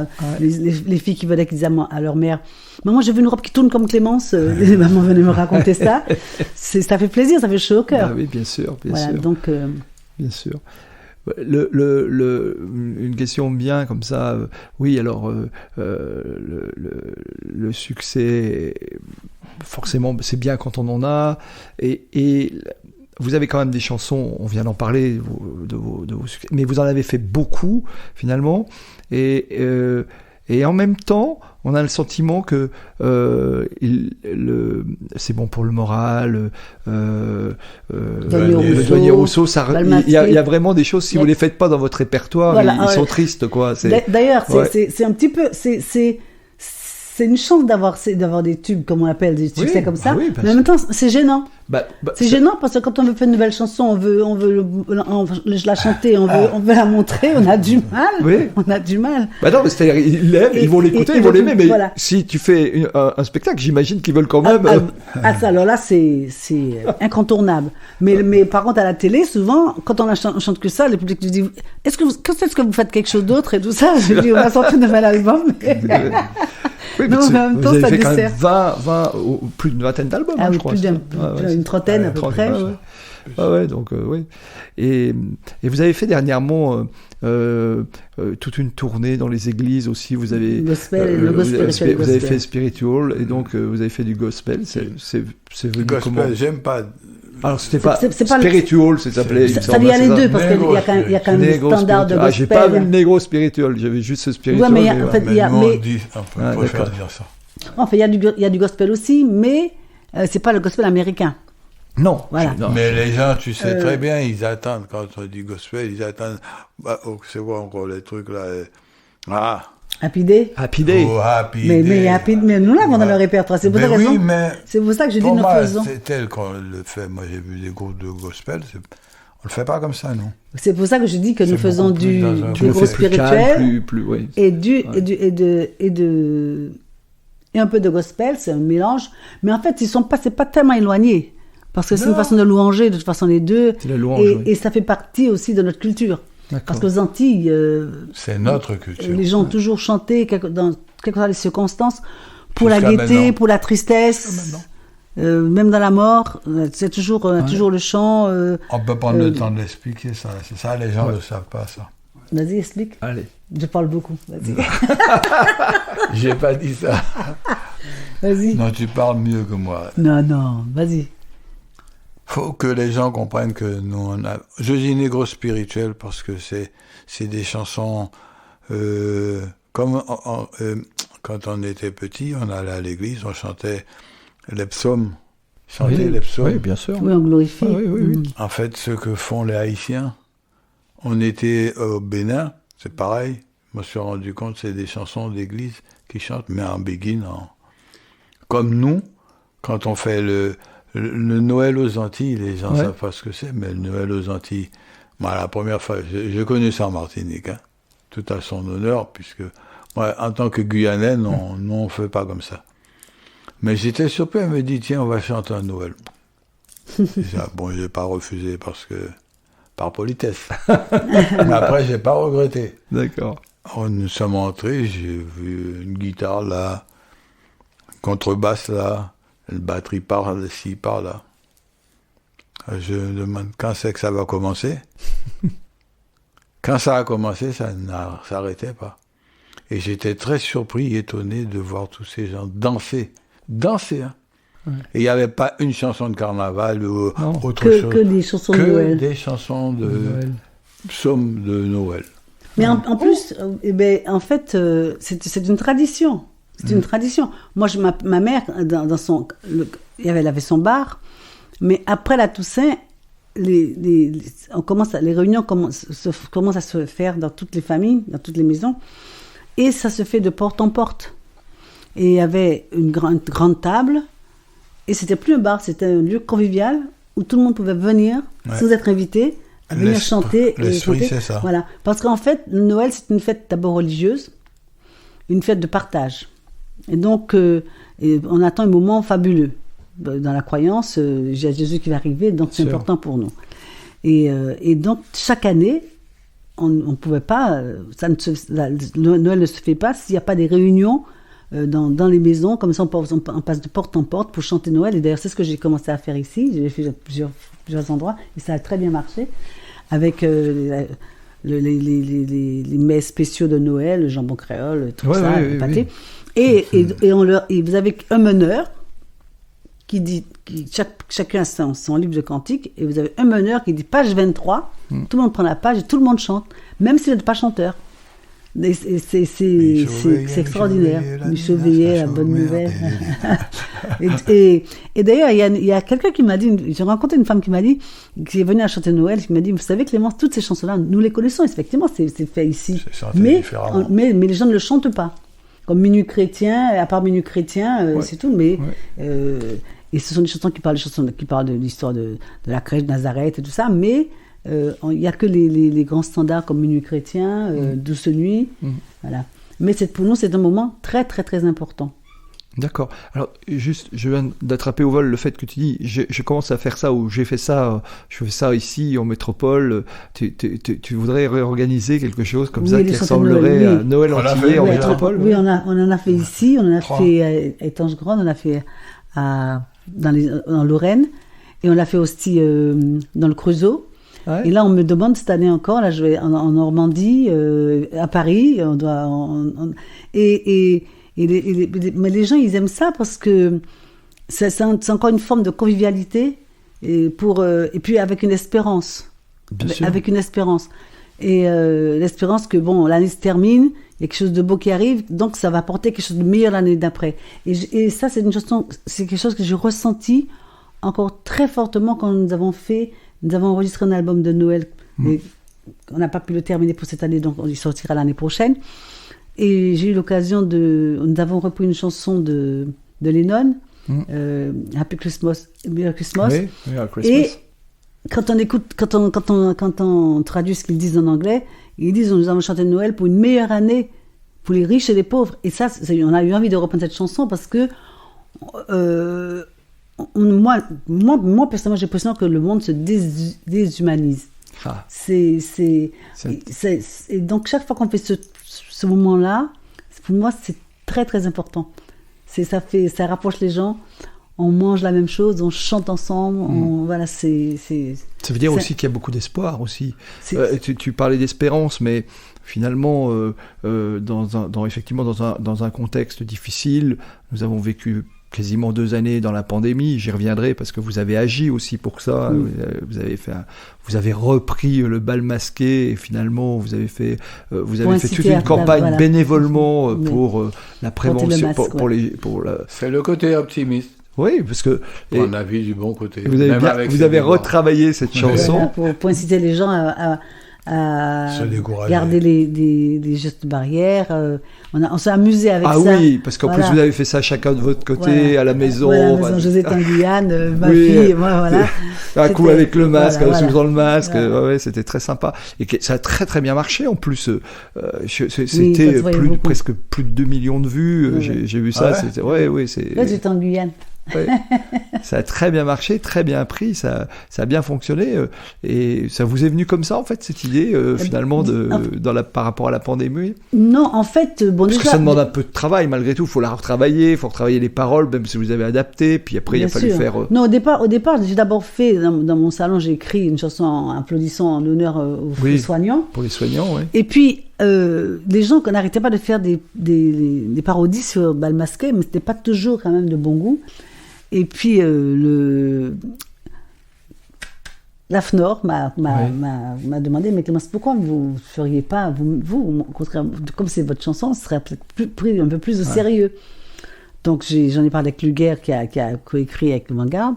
les filles qui venaient qu'ils disent à leur mère, maman, je veux une robe qui tourne comme Clémence. Les mamans venaient me raconter ça. Ça fait plaisir, ça fait chaud au cœur. Ah oui, bien sûr. Donc, bien sûr. Une question bien comme ça, oui, alors le succès, forcément, c'est bien quand on en a, et vous avez quand même des chansons, on vient d'en parler, de vos succès, mais vous en avez fait beaucoup, finalement, et en même temps, on a le sentiment que c'est bon pour le moral. Douanier Rousseau, il y a vraiment des choses. Si vous les faites pas dans votre répertoire, ils sont tristes, quoi. D'ailleurs, c'est un petit peu, c'est une chance d'avoir des tubes, comme on appelle, des succès comme ça. Oui, mais en même temps, c'est gênant. C'est gênant parce que quand on veut faire une nouvelle chanson, on veut la chanter, on veut la montrer, on a du mal. Oui. On a du mal. Non, mais c'est-à-dire, ils l'aiment, ils vont l'écouter, ils vont l'aimer, mais voilà. Si tu fais un spectacle, j'imagine qu'ils veulent quand même. Alors là, c'est incontournable. Mais par contre, à la télé, souvent, quand on chante que ça, le public nous dit quand est-ce que vous faites quelque chose d'autre et tout ça? Je dis, on va sortir un nouvel album. Oui, non, mais en même temps, vous avez fait quand même 20 plus d'une vingtaine d'albums, je crois. Une trentaine à peu près. Donc, oui. Et vous avez fait dernièrement toute une tournée dans les églises aussi. Vous avez vous avez fait Spiritual, et donc vous avez fait du gospel. C'est venu gospel, comment? J'aime pas. Alors c'était pas Spiritual, ça s'appelait. Ça y a les deux, parce qu'il y a quand même des standards de gospel. J'ai pas vu le Negro Spiritual, j'avais juste ce Spiritual. Ouais, mais en fait, il y a. On préfère dire ça. Enfin, il y a du gospel aussi, mais c'est pas le gospel américain. Non, voilà. Mais les gens, tu sais très bien, ils attendent, quand on dit gospel, ils attendent. C'est quoi encore les trucs là? Happy Day. Oh, Happy Day. Mais nous l'avons dans le répertoire. C'est pour ça c'est pour ça que je dis nous faisons. C'est tel qu'on le fait. Moi, j'ai vu des groupes de gospel. On le fait pas comme ça, non. C'est pour ça que je dis que nous faisons du gros spirituel et un peu de gospel. C'est un mélange. Mais en fait, c'est pas tellement éloigné. Parce que c'est une façon de louanger, de toute façon, les deux. C'est la louange, et ça fait partie aussi de notre culture. D'accord. Parce qu'aux Antilles, c'est notre culture. Les gens ont toujours chanté dans quelles que soient les circonstances, pour la gaieté, pour la tristesse, même dans la mort. C'est toujours le chant. On peut prendre le temps de l'expliquer, ça. C'est ça, les gens ne savent pas ça. Vas-y, explique. Allez. Je parle beaucoup. Vas-y. J'ai pas dit ça. Vas-y. Non, tu parles mieux que moi. Non, vas-y. Faut que les gens comprennent que nous, je dis négro spirituel parce que c'est des chansons comme quand on était petit, on allait à l'église, on chantait les psaumes. Les psaumes. Oui, bien sûr. Oui, on glorifie. Oui. En fait, ce que font les Haïtiens, on était au Bénin, c'est pareil. Je me suis rendu compte, c'est des chansons d'église qui chantent, mais en béguine. Comme nous, quand on fait le Noël aux Antilles, les gens ne savent pas ce que c'est, mais le Noël aux Antilles, moi, la première fois, j'ai connu ça en Martinique, tout à son honneur, puisque moi, en tant que Guyanais, on ne fait pas comme ça. Mais j'étais surpris, elle me dit, tiens, on va chanter un Noël. Je n'ai pas refusé par politesse. Mais après, je n'ai pas regretté. D'accord. Nous sommes entrés, j'ai vu une guitare là, une contrebasse là, une batterie par-ci, par-là. Je me demande quand c'est que ça va commencer. Quand ça a commencé, ça ne s'arrêtait pas. Et j'étais très surpris et étonné de voir tous ces gens danser. Ouais. Et il n'y avait pas une chanson de carnaval ou autre chose. Que des chansons de Noël. Que des chansons de psaumes de Noël. Mais en plus, en fait, c'est une tradition. C'est une tradition. Moi, ma mère, elle avait son bar, mais après la Toussaint, les réunions commencent à se faire dans toutes les familles, dans toutes les maisons, et ça se fait de porte en porte. Et il y avait une grande table, et c'était plus un bar, c'était un lieu convivial où tout le monde pouvait venir, sans être invité, venir chanter. L'esprit, c'est ça. Voilà. Parce qu'en fait, Noël, c'est une fête d'abord religieuse, une fête de partage. Et donc, on attend un moment fabuleux. Dans la croyance, il y a Jésus qui va arriver, donc c'est important pour nous. Et donc, chaque année, on ne pouvait pas, Noël ne se fait pas s'il n'y a pas des réunions dans les maisons, comme ça on passe de porte en porte pour chanter Noël. Et d'ailleurs, c'est ce que j'ai commencé à faire ici. J'ai fait plusieurs endroits, et ça a très bien marché, avec les mets spéciaux de Noël, le jambon créole, tout ça, le pâté. Et vous avez un meneur qui dit, chacun a son livre de cantique, et vous avez un meneur qui dit page 23, tout le monde prend la page et tout le monde chante, même si vous n'êtes pas chanteur. Et c'est extraordinaire. Michel Veillet, la bonne nouvelle. et d'ailleurs, il y a quelqu'un qui m'a dit, j'ai rencontré une femme qui m'a dit, qui est venue à chanter Noël, qui m'a dit, vous savez Clémence, toutes ces chansons-là, nous les connaissons, effectivement, c'est fait ici. Mais les gens ne le chantent pas. Comme Minuit chrétien, à part Minuit chrétien, c'est tout, mais... et ce sont des chansons qui parlent de l'histoire de la crèche de Nazareth et tout ça, mais il n'y a que les grands standards comme Minuit chrétien, Douce nuit, voilà. Mais pour nous, c'est un moment très, très, très important. D'accord. Alors, juste, je viens d'attraper au vol le fait que tu dis, je commence à faire ça, ou j'ai fait ça, je fais ça ici, en métropole. Tu voudrais réorganiser quelque chose comme ça qui ressemblerait à Noël antillais en métropole? Oui, on en a fait ici, on en a fait à Étanges-Grande, on a fait dans Lorraine, et on l'a fait aussi dans le Creusot. Ouais. Et là, on me demande cette année encore, là, je vais en Normandie, à Paris, mais les gens, ils aiment ça parce que c'est encore une forme de convivialité et puis avec une espérance. Avec une espérance. Et l'espérance que, l'année se termine, il y a quelque chose de beau qui arrive, donc ça va apporter quelque chose de meilleur l'année d'après. Et ça, c'est quelque chose que j'ai ressenti encore très fortement quand nous avons enregistré un album de Noël. Et on n'a pas pu le terminer pour cette année, donc il sortira l'année prochaine. Et j'ai eu l'occasion nous avons repris une chanson de Lennon, Happy Christmas. Merry Christmas. Et quand on traduit ce qu'ils disent en anglais, ils disent nous allons chanter Noël pour une meilleure année, pour les riches et les pauvres. Et ça, on a eu envie de reprendre cette chanson parce que moi personnellement, j'ai l'impression que le monde se déshumanise. Et donc chaque fois qu'on fait ce moment-là, pour moi, c'est très très important. Ça rapproche les gens. On mange la même chose, on chante ensemble. Ça veut dire aussi qu'il y a beaucoup d'espoir aussi. Tu parlais d'espérance, mais finalement, effectivement, dans un contexte difficile, nous avons vécu quasiment 2 années dans la pandémie. J'y reviendrai parce que vous avez agi aussi pour ça. Vous avez repris le bal masqué et finalement vous avez fait toute une campagne bénévolement pour la prévention, C'est le côté optimiste. Oui, parce que on a vu du bon côté. Vous avez retravaillé cette chanson pour inciter les gens à garder les gestes barrières. On s'est amusé avec ça. Ah oui, parce qu'en plus vous avez fait ça chacun de votre côté, à la maison. José en Guyane, ma fille, moi, voilà. Un coup avec le masque, dans le masque. Ouais, c'était très sympa. Et ça a très très bien marché en plus. C'était presque plus de 2 millions de vues. J'ai vu ça. Là, j'étais en Guyane. Ouais. Ça a très bien marché, très bien pris, ça a bien fonctionné. Et ça vous est venu comme ça, en fait, cette idée, finalement, par rapport à la pandémie? Non, en fait, parce que ça demande un peu de travail, malgré tout. Il faut la retravailler, il faut retravailler les paroles, même si vous avez adapté. Puis après, il a fallu faire... Non, au départ, j'ai d'abord fait, dans mon salon, j'ai écrit une chanson en applaudissant en honneur aux soignants. Pour les soignants, oui. Et puis, les gens qu'on n'arrêtait pas de faire des parodies sur Bal Masqué, mais c'était pas toujours quand même de bon goût. Et puis l'AFNOR m'a demandé, mais Clémence, pourquoi vous ne feriez pas, vous au contraire, comme c'est votre chanson, ce serait pris un peu plus au sérieux. Donc j'en ai parlé avec Luguer qui a coécrit avec le Vanguard,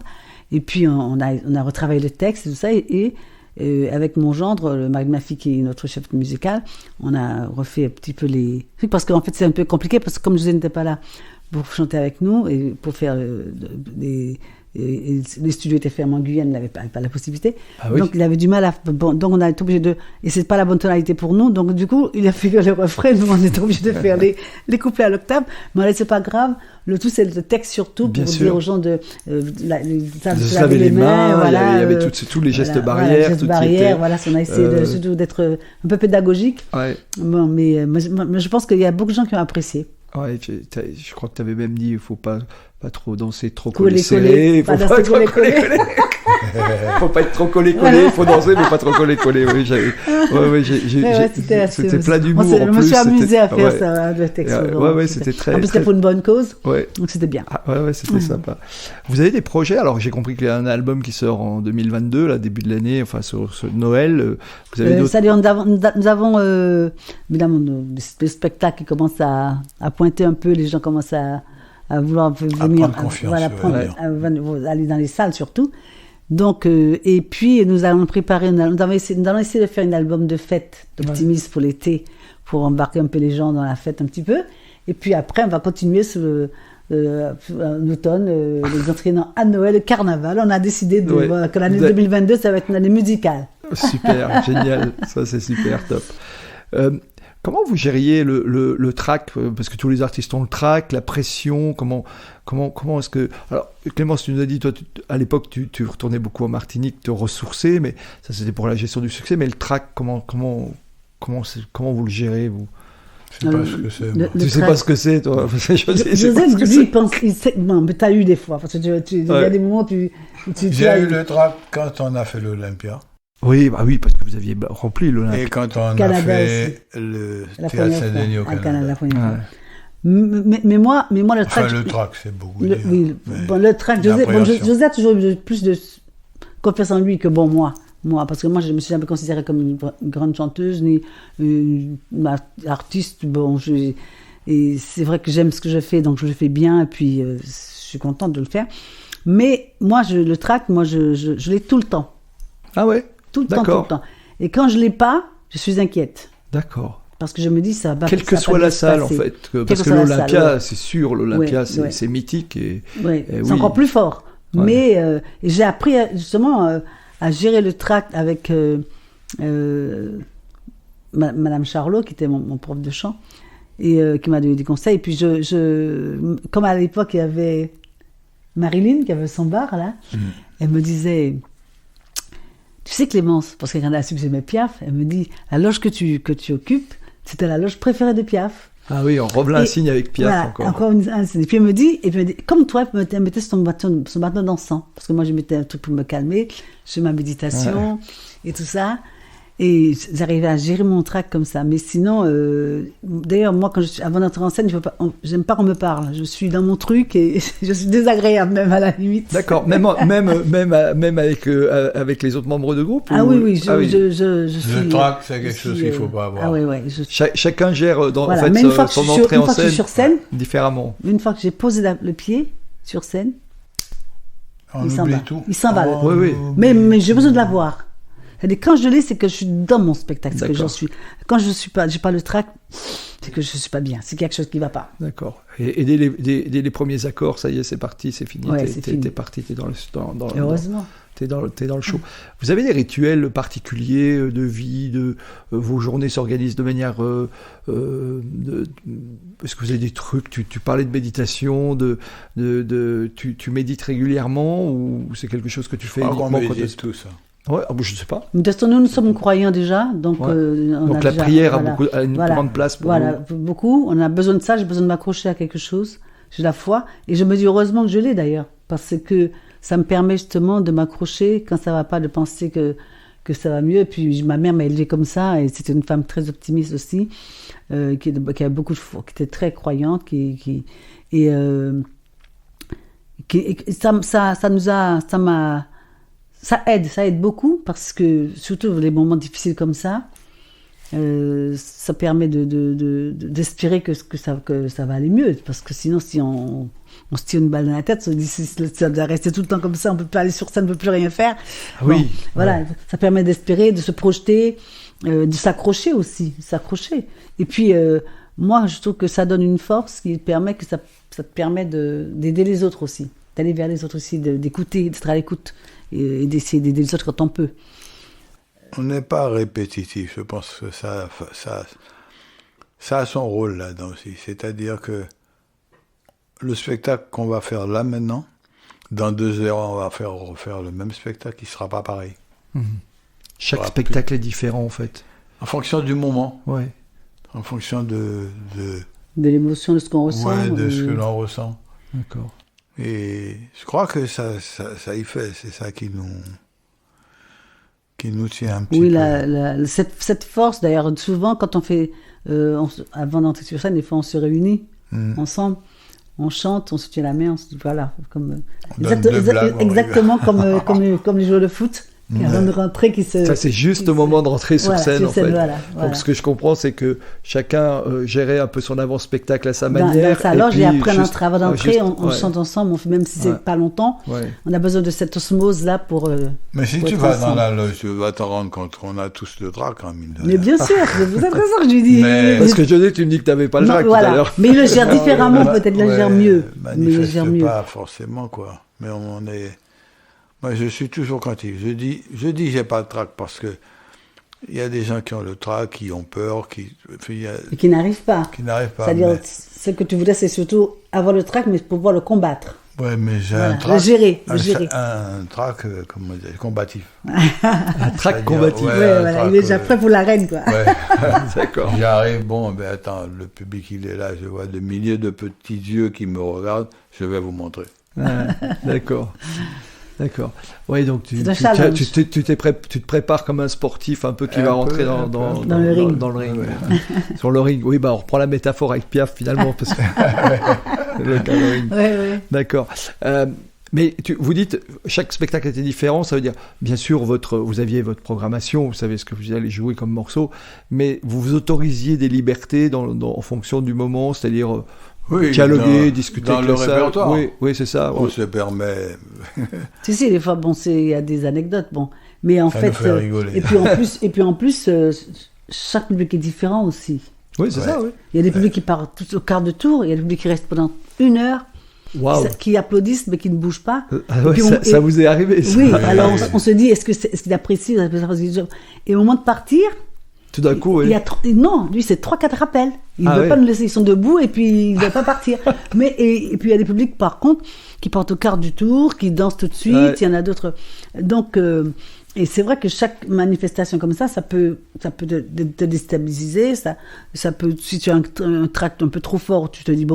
et puis on a retravaillé le texte et tout ça, et avec mon gendre, le mari de ma fille qui est notre chef musical, on a refait un petit peu les trucs, parce qu'en fait c'est un peu compliqué, parce que comme José n'était pas là pour chanter avec nous et pour faire les studios étaient fermés en Guyane, il n'avait pas la possibilité. Donc il avait du mal donc on a été obligé et c'est pas la bonne tonalité pour nous, donc du coup il a fait le refrain, nous on était obligé de faire les couplets à l'octave, mais c'est pas grave, le tout c'est le texte surtout pour dire aux gens de laver les mains, il y avait tous les gestes barrières, on a essayé surtout d'être un peu pédagogique. Mais je pense qu'il y a beaucoup de gens qui ont apprécié. Ouais, je crois que tu avais même dit il ne faut pas trop danser trop collé-serré. Pas danser collé-collé. Faut pas être trop collé-collé, faut danser, mais pas trop collé-collé. Oui, c'était plein d'humour en plus. Je me suis amusée à faire ça, le texte. Ouais, c'était très... En plus, c'était pour une bonne cause, donc c'était bien. Ouais, c'était sympa. Vous avez des projets? Alors, j'ai compris qu'il y a un album qui sort en 2022, là, début de l'année, enfin, sur Noël. Vous avez d'autres... Nous avons, évidemment, des spectacles qui commencent à pointer un peu, les gens commencent à vouloir venir, aller dans les salles surtout. Donc, et puis nous allons préparer, nous allons essayer de faire un album de fête, d'optimisme pour l'été, pour embarquer un peu les gens dans la fête un petit peu. Et puis après, on va continuer sur l'automne, les entraînements à Noël, le carnaval. On a décidé que l'année 2022, ça va être une année musicale. Super, génial, ça c'est super, top. Comment vous gériez le track, parce que tous les artistes ont le track, la pression, comment est-ce que... Alors, Clémence, tu nous as dit, toi, à l'époque, tu retournais beaucoup en Martinique, te ressourcer, mais ça, c'était pour la gestion du succès, mais le track, comment vous le gérez, vous? Je sais pas ce que c'est. Tu sais pas ce que c'est, toi? Joseph, lui, il pense... Bon, mais t'as eu des fois, parce que il y a des moments où J'ai eu le track quand on a fait l'Olympia. Oui, parce que vous aviez rempli l'Olympia. Et quand on a fait le Théâtre Saint-Denis au Canada. Mais moi, le track... Enfin, le track, c'est beaucoup. Le track, José a toujours eu plus de confiance en lui que moi, parce que moi, je me suis jamais considérée comme une grande chanteuse, ni une artiste. Et c'est vrai que j'aime ce que je fais, donc je le fais bien, et puis je suis contente de le faire. Mais moi, le track, je l'ai tout le temps. Ah ouais? Tout le temps. Et quand je ne l'ai pas, je suis inquiète. D'accord. Parce que je me dis, ça va pas... Quelle que soit la salle, en fait. Parce que l'Olympia, c'est sûr, l'Olympia, c'est mythique. C'est encore plus fort. Ouais. Mais j'ai appris, justement, à gérer le track avec Madame Charlot, qui était mon prof de chant, et qui m'a donné des conseils. Et puis, comme à l'époque, il y avait Marilyn, qui avait son bar, là, elle me disait... Tu sais, Clémence, parce qu'elle a su que j'aimais Piaf, elle me dit, la loge que tu occupes, c'était la loge préférée de Piaf. Ah oui, on revient un signe avec Piaf, voilà, encore un signe. Et puis elle me dit, comme toi, elle me mettait son bâton d'encens, parce que moi, je mettais un truc pour me calmer, je fais ma méditation et tout ça. Et j'arrivais à gérer mon track comme ça. Mais sinon, d'ailleurs, moi, avant d'entrer en scène, j'aime pas qu'on me parle. Je suis dans mon truc et je suis désagréable, même à la limite. D'accord, même avec les autres membres de groupe? Ah oui, je suis... Le track, c'est quelque chose qu'il ne faut pas avoir. Ah oui. Chacun gère en fait, son entrée en scène, différemment. Une fois que j'ai posé le pied sur scène, il s'en va. Il s'emballe. Oui. Mais j'ai besoin de la voir. C'est-à-dire, quand je l'ai, c'est que je suis dans mon spectacle, c'est que j'en suis. Quand je suis pas, j'ai pas le track, c'est que je suis pas bien, c'est quelque chose qui va pas. D'accord. Et dès les premiers accords, ça y est, c'est parti, c'est fini. Ouais, t'es parti, t'es dans le heureusement. T'es dans le show. Vous avez des rituels particuliers de vie, vos journées s'organisent de manière... est-ce que vous avez des trucs, tu parlais de méditation, tu médites régulièrement, ou c'est quelque chose que tu fais uniquement quand on médite tout ça. Ouais, je ne sais pas. De toute façon, nous sommes croyants déjà, donc donc la prière a une grande place pour nous. Beaucoup. On a besoin de ça. J'ai besoin de m'accrocher à quelque chose. J'ai la foi, et je me dis heureusement que je l'ai d'ailleurs, parce que ça me permet justement de m'accrocher quand ça va pas, de penser que ça va mieux. Et puis ma mère m'a élevée comme ça, et c'était une femme très optimiste aussi, qui avait beaucoup de foi, qui était très croyante, ça aide beaucoup, parce que surtout les moments difficiles comme ça, ça permet d'espérer que ça va aller mieux, parce que sinon, si on se tire une balle dans la tête, ça doit rester tout le temps comme ça, on peut pas aller sur scène, on peut plus rien faire. Oui. Voilà, ça permet d'espérer, de se projeter, de s'accrocher aussi, Et puis moi, je trouve que ça donne une force qui permet ça te permet d'aider les autres aussi, d'aller vers les autres aussi, d'écouter, d'être à l'écoute. Et d'essayer d'aider les autres quand on peut. On n'est pas répétitif, je pense que ça a son rôle là-dedans aussi. C'est-à-dire que le spectacle qu'on va faire là maintenant, dans 2 heures, on va refaire le même spectacle, il ne sera pas pareil. Chaque spectacle est différent en fait. En fonction du moment. Ouais. En fonction de l'émotion, de ce qu'on ressent. Ouais, de ce que l'on ressent. D'accord. Et je crois que ça y fait, c'est ça qui nous tient un petit peu. Oui, cette force, d'ailleurs, souvent, quand on fait, avant d'entrer sur scène, des fois on se réunit ensemble, on chante, on se tient la main, on se dit voilà, exactement comme les joueurs de foot. Avant de rentrer, ça c'est juste au moment de rentrer sur scène, en fait. Voilà. Donc ce que je comprends, c'est que chacun gérait un peu son avant-spectacle à sa manière. Dans sa loge, et après avant d'entrer, on chante ensemble, même si c'est pas longtemps. On a besoin de cette osmose là pour. Mais si tu vas dans la loge, tu vas t'en rendre compte qu'on a tous le trac, hein, mine de rien. Mais bien sûr, vous êtes raison, je lui dis. Parce que je dis, tu me dis que t'avais pas le trac tout à l'heure. Mais il le gère différemment, peut-être il le gère mieux. Mais il le gère mieux. Pas forcément, quoi. Mais on est. Moi, je suis toujours craintif. Je dis, j'ai pas de trac parce que il y a des gens qui ont le trac, qui ont peur, qui n'arrivent pas. C'est-à-dire, ce que tu voudrais, c'est surtout avoir le trac, mais pouvoir le combattre. Ouais, mais j'ai un trac. Le gérer. Un trac, comment dire, combatif. Un trac combatif. Voilà. Il est déjà prêt pour l'arène, quoi. Ouais. D'accord. J'arrive, attends, le public, il est là, je vois des milliers de petits yeux qui me regardent, je vais vous montrer. D'accord. Oui, donc tu te prépares comme un sportif un peu qui va rentrer dans le ring. Dans le ring. Ouais. Sur le ring, oui, on reprend la métaphore avec Piaf finalement. Parce que... Ouais. D'accord. Mais vous dites, chaque spectacle était différent, ça veut dire, bien sûr, vous aviez votre programmation, vous savez ce que vous allez jouer comme morceau, mais vous vous autorisiez des libertés en fonction du moment, c'est-à-dire... dialoguer, discuter dans le répertoire. Oui, c'est ça. On se permet. Si, des fois, il y a des anecdotes, mais en fait, et puis en plus, chaque public est différent aussi. Oui, c'est ça. Oui. Il y a des publics qui partent tout au quart de tour, il y a des publics qui restent pendant 1 heure, qui applaudissent mais qui ne bougent pas. Ça vous est arrivé, ça. Oui, alors on se dit, est-ce qu'il apprécie, et au moment de partir. Tout d'un coup, non, lui, c'est 3-4 rappels. Il ne veut pas nous laisser, ils sont debout et puis il ne veut pas partir. Et puis il y a des publics, par contre, qui partent au quart du tour, qui dansent tout de suite, il y en a d'autres. Donc, et c'est vrai que chaque manifestation comme ça peut te déstabiliser, ça peut, si tu as un tract un peu trop fort, tu te dis,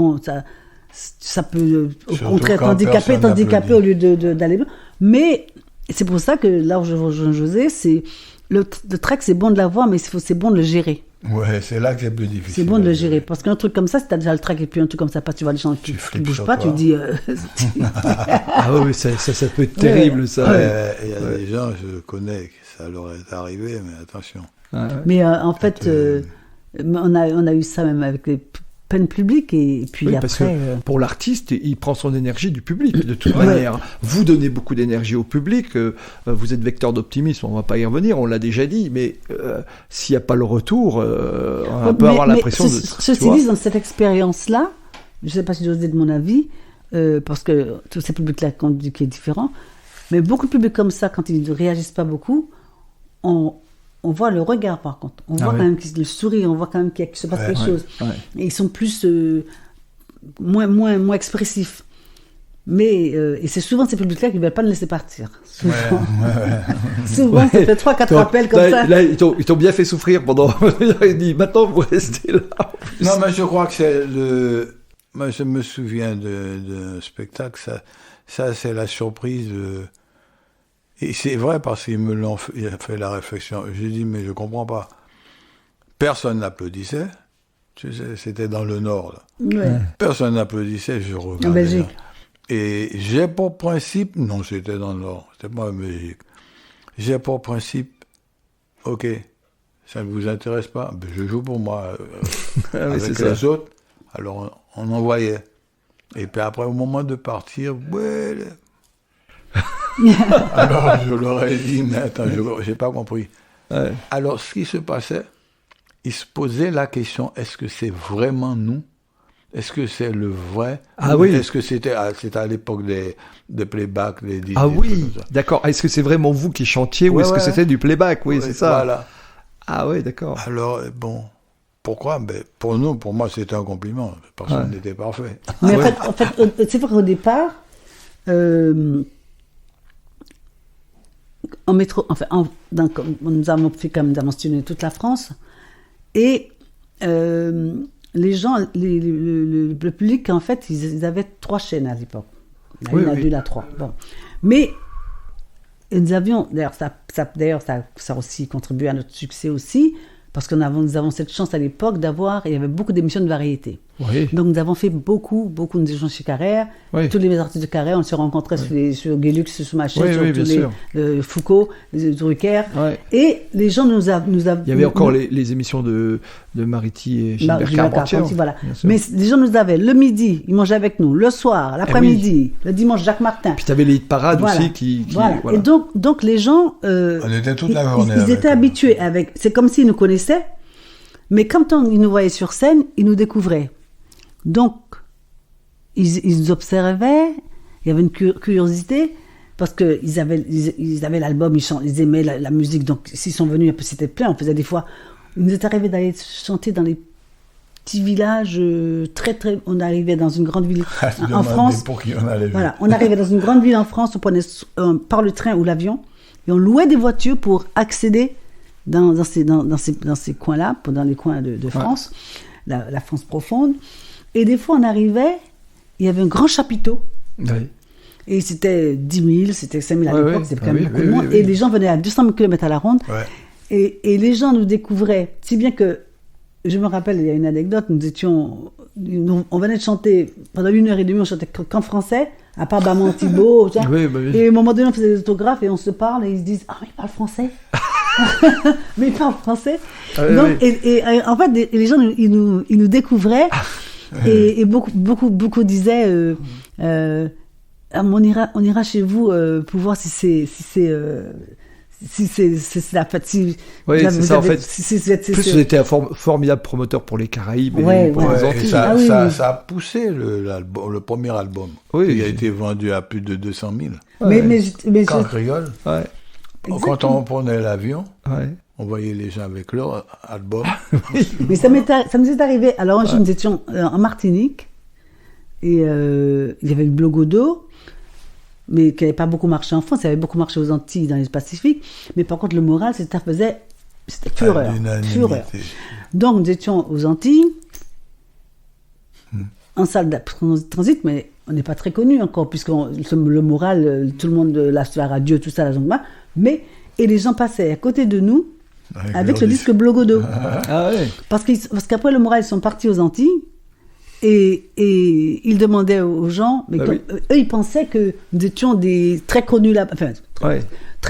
ça peut au contraire t'handicaper au lieu d'aller bien. Mais c'est pour ça que là où je rejoins José, c'est le track, c'est bon de l'avoir, mais c'est bon de le gérer. Ouais, c'est là que c'est plus difficile. C'est bon de le gérer. Parce qu'un truc comme ça, si tu as déjà le track et puis un truc comme ça, tu vois les gens qui ne bougent pas, tu dis. Ah oui, ça peut être terrible, ça. Il y a des gens, je connais, que ça leur est arrivé, mais attention. Mais en fait, on a eu ça même avec les peine publique et puis après... Parce que pour l'artiste, il prend son énergie du public, de toute manière. Vous donnez beaucoup d'énergie au public, vous êtes vecteur d'optimisme, on ne va pas y revenir, on l'a déjà dit, mais s'il n'y a pas le retour, on peut avoir l'impression de... Ceci dit, dans cette expérience-là, je ne sais pas si j'ose dire de mon avis, parce que tous ces publics-là qui est différent, mais beaucoup de publics comme ça, quand ils ne réagissent pas beaucoup, on voit le regard, par contre. On voit quand même le sourire, on voit quand même qu'il se passe quelque chose. Et ils sont plus... moins expressifs. Mais... et c'est souvent ces publics-là qui ne veulent pas nous laisser partir. Souvent. Souvent, ça fait 3-4 rappels comme ça. Là, ils t'ont bien fait souffrir pendant... Ils disent, maintenant, vous restez là. Non, mais je crois que c'est le... Moi, je me souviens d'un spectacle, ça c'est la surprise... Et c'est vrai parce qu'il il a fait la réflexion. J'ai dit, mais je comprends pas. Personne n'applaudissait. Tu sais, c'était dans le Nord, là. Ouais. Personne n'applaudissait, je regardais. En Belgique. Et j'ai pour principe, non, c'était dans le Nord, c'était pas en Belgique. J'ai pour principe, ok, ça ne vous intéresse pas, ben je joue pour moi avec les autres. Alors on envoyait. Et puis après, au moment de partir, ouais. Alors je leur ai dit, mais attends, j'ai pas compris. Ouais. Alors ce qui se passait, ils se posaient la question, est-ce que c'est vraiment nous? Est-ce que c'est le vrai? Ah oui. Est-ce que c'était à l'époque des playback, des DJ? Ah oui, d'accord. Est-ce que c'est vraiment vous qui chantiez ou est-ce que c'était du playback? Oui, c'est ça. Voilà. Ah oui, d'accord. Alors, bon, pourquoi? Ben, pour moi, c'était un compliment. Personne n'était parfait. Mais en fait, c'est vrai qu'au départ, en métro, enfin, nous avons fait quand même mentionner toute la France, et les gens, le public, en fait, ils avaient 3 chaînes à l'époque. La 1, la 2, la 3. Bon. Mais nous avions, d'ailleurs, ça a aussi contribué à notre succès aussi, parce que nous avons cette chance à l'époque il y avait beaucoup d'émissions de variété. Oui. Donc nous avons fait beaucoup de gens chez Carrère. Oui. Tous les artistes de Carrère, on se rencontrait sur Guélux, sur Machette, sur tous les Foucault, les Drucker. Oui. Et les gens nous avaient... Il y avait encore les émissions de Mariti et Gilbert Carpentier. Voilà. Mais les gens nous avaient le midi, ils mangeaient avec nous, le soir, l'après-midi, le dimanche, Jacques Martin. Puis tu avais les hit parades aussi qui voilà. Et donc les gens... on était toute la journée ils étaient habitués avec... C'est comme s'ils nous connaissaient, mais quand ils nous voyaient sur scène, ils nous découvraient. Donc, ils nous observaient, il y avait une curiosité, parce qu'ils avaient l'album, ils aimaient la musique, donc s'ils sont venus, c'était plein, on faisait des fois... Il nous est arrivé d'aller chanter dans les petits villages, on arrivait dans une grande ville en France. Pour qui on allait. Voilà, on arrivait dans une grande ville en France, on prenait par le train ou l'avion, et on louait des voitures pour accéder dans ces coins-là, dans les coins de France, la France profonde. Et des fois, on arrivait, il y avait un grand chapiteau. Oui. Et c'était 10 000, c'était 5 000 à l'époque, c'était quand même beaucoup de monde. Et les gens venaient à 200 km à la ronde. Ouais. Et les gens nous découvraient, si bien que, je me rappelle, il y a une anecdote, on venait de chanter, pendant 1h30, on chantait qu'en français, à part Baman Thibault, et à un moment donné, on faisait des autographes et on se parle et ils se disent « Ah, mais il parle français !» Mais il parle français. Donc, et en fait, les gens, ils nous découvraient. Et beaucoup disaient on ira chez vous pour voir si c'est la fête. Oui, c'est ça en fait. Plus vous étiez un formidable promoteur pour les Caraïbes et pour les Antilles. Ça a poussé le premier album. Oui, il a été vendu à plus de 200 000. Mais quand je rigole. Ouais. Quand on prenait l'avion. Ouais. On voyait les gens avec leur album. Mais ça nous est arrivé. Alors, nous étions en Martinique et il y avait le Blogodo, mais qui n'avait pas beaucoup marché en France, il avait beaucoup marché aux Antilles, dans les Pacifiques. Mais par contre, le moral, c'était fureur. Donc, nous étions aux Antilles, en salle de transit, mais on n'est pas très connus encore, puisque le moral, tout le monde, la radio, tout ça, et les gens passaient à côté de nous, avec le disque Blogodo. Ah ouais. Parce qu'après le moral, ils sont partis aux Antilles et ils demandaient aux gens, mais eux, ils pensaient que nous étions des très connus là, enfin,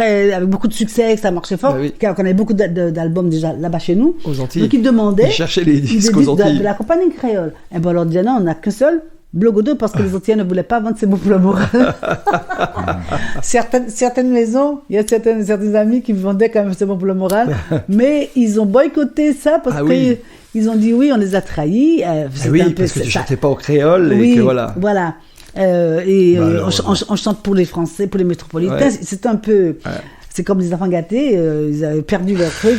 avec beaucoup de succès, que ça marchait fort, qu'on avait beaucoup d'albums déjà là-bas chez nous. Aux Antilles. Donc ils demandaient. Ils cherchaient les disques aux Antilles. De la compagnie créole. Et ben on leur disait non, on n'a qu'un seul. Blogodo, parce que les Antillais ne voulaient pas vendre ces mots pour le moral. certaines maisons, il y a certains amis qui vendaient quand même ces mots pour le moral, mais ils ont boycotté ça parce qu'ils ont dit oui, on les a trahis. Parce que tu ne chantais pas au créole et que voilà. Voilà. On chante pour les Français, pour les métropolitains. Ouais. C'est un peu... Ouais. C'est comme les enfants gâtés, ils avaient perdu leur truc.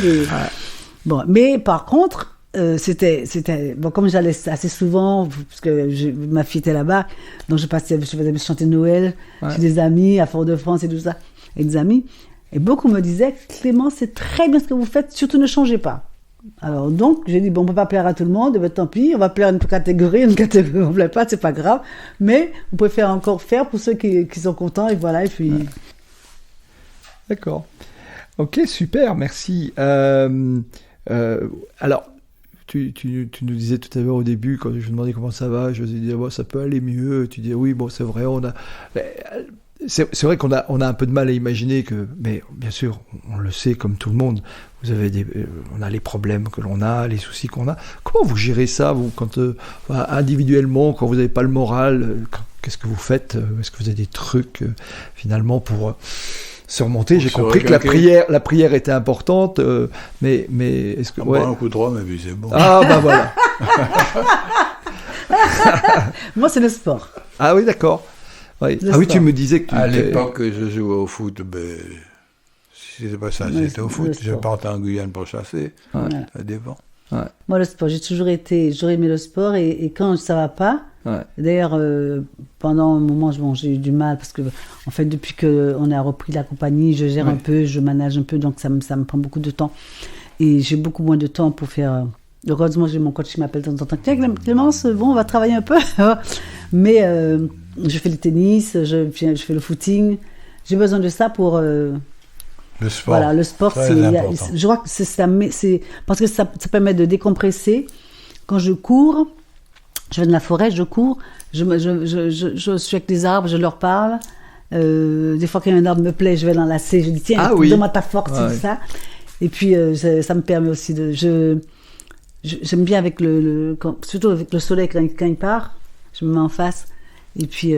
Bon, mais par contre... c'était bon, comme j'allais assez souvent parce que ma fille était là-bas, donc je faisais chanter Noël chez des amis à Fort-de-France et tout ça, et des amis, et beaucoup me disaient Clément, c'est très bien ce que vous faites, surtout ne changez pas. Alors donc j'ai dit bon, on peut pas plaire à tout le monde, mais tant pis, on va plaire à une catégorie on plaît pas, c'est pas grave, mais on peut encore faire pour ceux qui sont contents, et voilà, et puis d'accord, ok, super, merci. Alors tu nous disais tout à l'heure au début, quand je me demandais comment ça va, je me disais ça peut aller mieux. Tu dis oui, bon, c'est vrai, c'est vrai qu'on a un peu de mal à imaginer que, mais bien sûr, on le sait comme tout le monde. Vous avez on a les problèmes que l'on a, les soucis qu'on a. Comment vous gérez ça, vous, quand individuellement, quand vous n'avez pas le moral, qu'est-ce que vous faites? Est-ce que vous avez des trucs finalement pour surmonter? J'ai compris que la prière était importante, mais est-ce que... On boit un coup de rhum et puis c'est bon. Ah, bah voilà. Moi, c'est le sport. Ah oui, d'accord. Oui. Oui, tu me disais que... À l'époque, je jouais au foot, si c'était pas ça, c'était au foot. Je partais en Guyane pour chasser, ça dépend. Ouais. Moi, le sport, j'ai toujours aimé le sport, et quand ça va pas, d'ailleurs, pendant un moment, j'ai eu du mal, parce que, en fait, depuis qu'on a repris la compagnie, je gère un peu, je manage un peu, donc ça me prend beaucoup de temps. Et j'ai beaucoup moins de temps pour faire... Heureusement, j'ai mon coach qui m'appelle de temps en temps. Tiens, Clémence, bon, on va travailler un peu. Mais je fais le tennis, je fais le footing. J'ai besoin de ça pour... le sport. Voilà, le sport, je crois que c'est parce que ça permet de décompresser. Quand je cours, je vais dans la forêt, je cours, je suis avec les arbres, je leur parle. Des fois, quand un arbre me plaît, je vais l'enlacer, je dis tiens, donne-moi ta force, c'est ça. Et puis, ça me permet aussi de... J'aime bien surtout avec le soleil quand il part, je me mets en face. Et puis,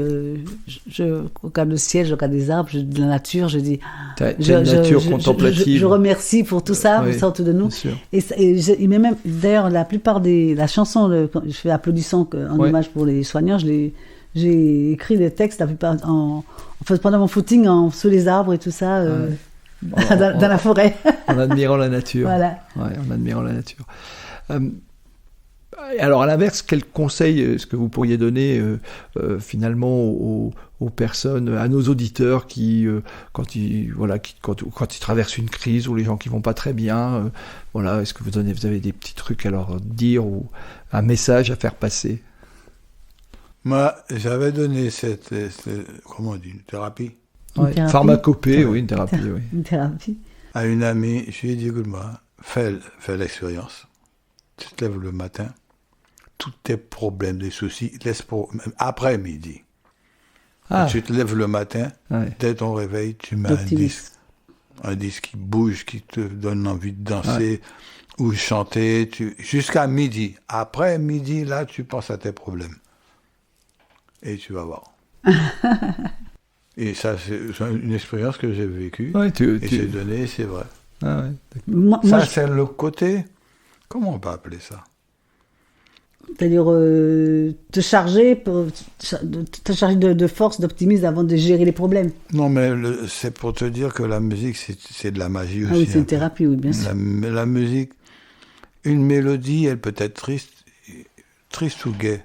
je regarde le ciel, je regarde les arbres, de la nature, je dis... T'as une nature contemplative. Je remercie pour tout ça, pour ça autour de nous. Et même, d'ailleurs, la plupart la chanson, quand je fais applaudissant en hommage pour les soignants, j'ai écrit des textes, la plupart, pendant mon footing, sous les arbres et tout ça, dans la forêt. En admirant la nature. Voilà. Ouais, en admirant la nature. Alors à l'inverse, quel conseil est-ce que vous pourriez donner finalement aux personnes, à nos auditeurs qui, quand ils traversent une crise, ou les gens qui vont pas très bien, est-ce que vous avez des petits trucs à leur dire ou un message à faire passer? Moi, j'avais donné comment on dit, une thérapie. Pharmacopée, une thérapie, oui. Une thérapie. À une amie, je lui ai dit, écoute-moi, fais l'expérience. Tu te lèves le matin, tous tes problèmes, des soucis, laisse pour après midi. Tu te lèves le matin, dès ton réveil, tu mets un disque qui bouge, qui te donne envie de danser ou chanter, jusqu'à midi. Après midi, là, tu penses à tes problèmes. Et tu vas voir. Et ça, c'est une expérience que j'ai vécue. J'ai donné, c'est vrai. C'est le côté... Comment on peut appeler ça? C'est-à-dire te charger de force, d'optimisme avant de gérer les problèmes. Non, mais c'est pour te dire que la musique, c'est de la magie aussi. Ah oui, c'est une thérapie, oui, bien sûr. La musique, une mélodie, elle peut être triste ou gaie.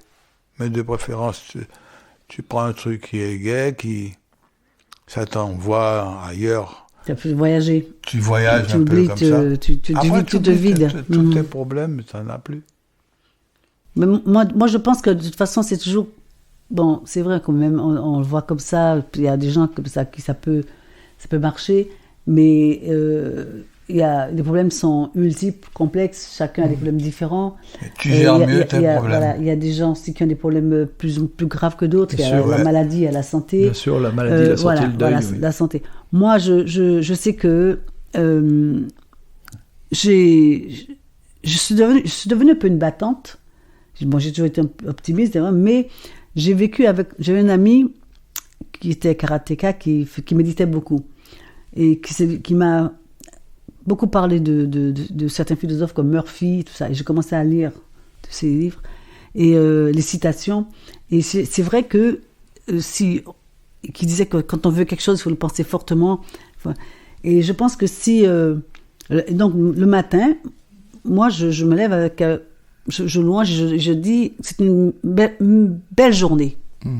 Mais de préférence, tu prends un truc qui est gai, ça t'envoie ailleurs. Tu as pu voyager. Tu voyages un peu comme ça. Tu te vides. Tous tes problèmes, tu n'en as plus. Mais moi, je pense que de toute façon, c'est toujours... Bon, c'est vrai quand même, on le voit comme ça, il y a des gens comme ça qui ça peut marcher, mais les problèmes sont multiples, complexes, chacun a des problèmes différents. Et tu gères mieux tes problèmes. Voilà, il y a des gens aussi qui ont des problèmes plus graves que d'autres, il y a la maladie, il y a la santé. Bien sûr, la maladie, la santé, le deuil. Voilà, la santé. Moi, je sais que je suis devenue un peu une battante. Bon, j'ai toujours été optimiste, mais j'avais un ami qui était karatéka, qui méditait beaucoup, et qui m'a beaucoup parlé de certains philosophes comme Murphy, tout ça. Et j'ai commencé à lire ses livres et les citations. Et c'est vrai que qui disait que quand on veut quelque chose, il faut le penser fortement. Et je pense que donc le matin, moi je me lève avec je louange, je dis c'est une belle journée.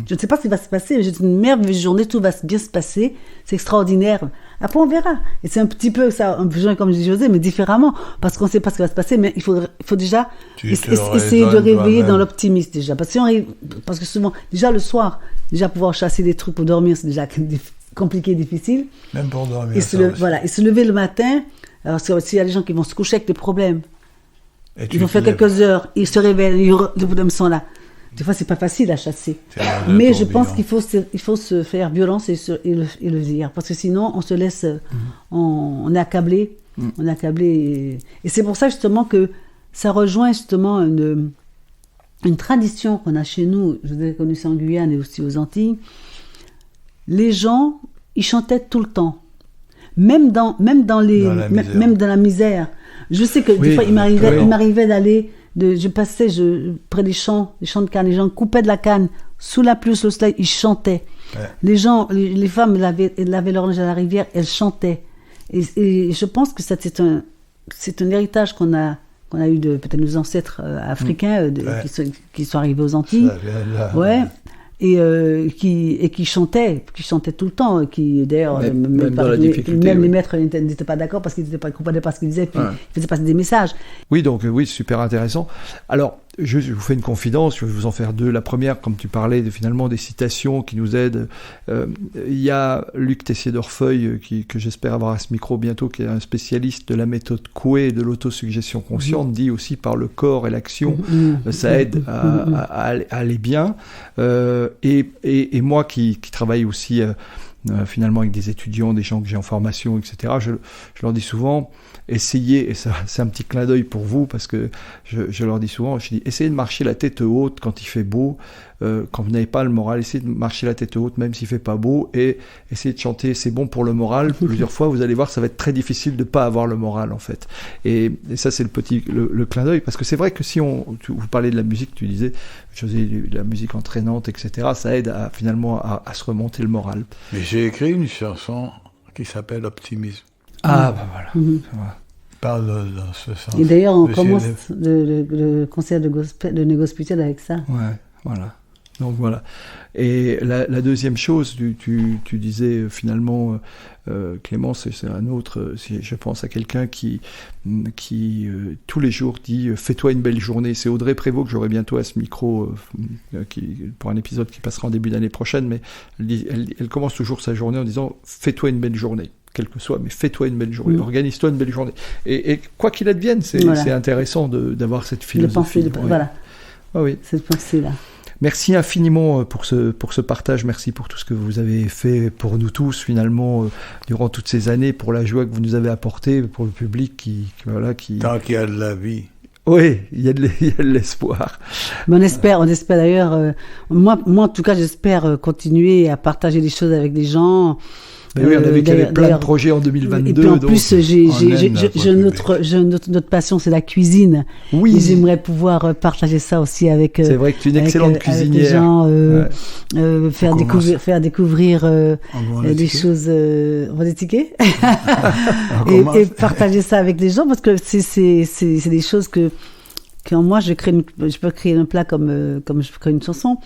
Je ne sais pas ce qui va se passer, mais j'ai une merveilleuse journée, tout va bien se passer, c'est extraordinaire. Après, on verra. Et c'est un petit peu ça, un peu comme je dis José, mais différemment, parce qu'on ne sait pas ce qui va se passer, mais il faut déjà essayer de réveiller dans l'optimisme déjà. Parce que souvent, déjà le soir, pouvoir chasser des trucs pour dormir, c'est déjà compliqué, difficile. Même pour dormir. Et se lever le matin, alors s'il y a des gens qui vont se coucher avec des problèmes, ils vont faire quelques heures, ils se réveillent, les problèmes sont là. Des fois, c'est pas facile à chasser. Mais je pense qu'il faut se faire violence et le dire. Parce que sinon, on se laisse... On est accablé. On est accablé. Et c'est pour ça, justement, que ça rejoint, justement, une tradition qu'on a chez nous. Je l'ai connue ça en Guyane et aussi aux Antilles. Les gens, ils chantaient tout le temps. Même dans la misère. Je sais que des fois, il m'arrivait d'aller... je passais près des champs de canne, les gens coupaient de la canne, sous la pluie, sous le soleil, ils chantaient. Ouais. Les femmes lavaient leur linge à la rivière, elles chantaient. Et je pense que c'est un héritage qu'on a eu de peut-être nos ancêtres africains qui sont arrivés aux Antilles. Qui chantaient tout le temps, qui d'ailleurs même les maîtres n'étaient pas d'accord parce qu'ils ne comprenaient pas ce qu'ils disaient, puis ils faisaient passer des messages. Oui, donc super intéressant. Alors je vous fais une confidence, je vais vous en faire deux. La première, comme tu parlais finalement des citations qui nous aident, il y a Luc Tessier-Dorfeuille, que j'espère avoir à ce micro bientôt, qui est un spécialiste de la méthode Coué et de l'autosuggestion consciente, dit aussi par le corps et l'action, ça aide à aller bien. Et moi qui travaille aussi finalement avec des étudiants, des gens que j'ai en formation, etc., je leur dis souvent, essayez, et ça, c'est un petit clin d'œil pour vous, parce que je leur dis souvent, je dis, essayez de marcher la tête haute quand il fait beau, quand vous n'avez pas le moral, essayez de marcher la tête haute même s'il fait pas beau, et essayez de chanter, c'est bon pour le moral. Plusieurs fois, vous allez voir, ça va être très difficile de pas avoir le moral, en fait. Et ça, c'est le clin d'œil, parce que c'est vrai que si vous parlez de la musique, tu disais, je faisais de la musique entraînante, etc., ça aide finalement à se remonter le moral. Mais j'ai écrit une chanson qui s'appelle Optimisme. Ah, bah voilà. Parle dans ce sens. Et d'ailleurs, on commence le concert de Négo Spirituel avec ça. Ouais, voilà. Donc voilà. Et la deuxième chose, tu disais finalement, Clémence, c'est un autre, je pense à quelqu'un qui tous les jours dit « Fais-toi une belle journée ». C'est Audrey Prévost que j'aurai bientôt à ce micro pour un épisode qui passera en début d'année prochaine, mais elle commence toujours sa journée en disant « Fais-toi une belle journée ». Quel que soit, mais fais-toi une belle journée, organise-toi une belle journée. Et quoi qu'il advienne, c'est intéressant d'avoir cette philosophie. Voilà. Ah oui. Cette pensée-là. Merci infiniment pour ce partage, merci pour tout ce que vous avez fait pour nous tous, finalement, durant toutes ces années, pour la joie que vous nous avez apportée, pour le public qui... Tant qu'il y a de la vie. Oui, il y a de l'espoir. Mais on espère d'ailleurs, moi en tout cas, j'espère continuer à partager des choses avec des gens. Ben oui, on a vu qu'il y avait plein de projets en 2022. Et puis en plus, notre passion, c'est la cuisine. Oui. Et j'aimerais pouvoir partager ça aussi avec. C'est vrai que tu es une excellente cuisinière. Avec les gens, faire découvrir des choses. On va détiquer. et partager ça avec les gens, parce que c'est des choses que moi, je peux créer un plat comme je crée une chanson.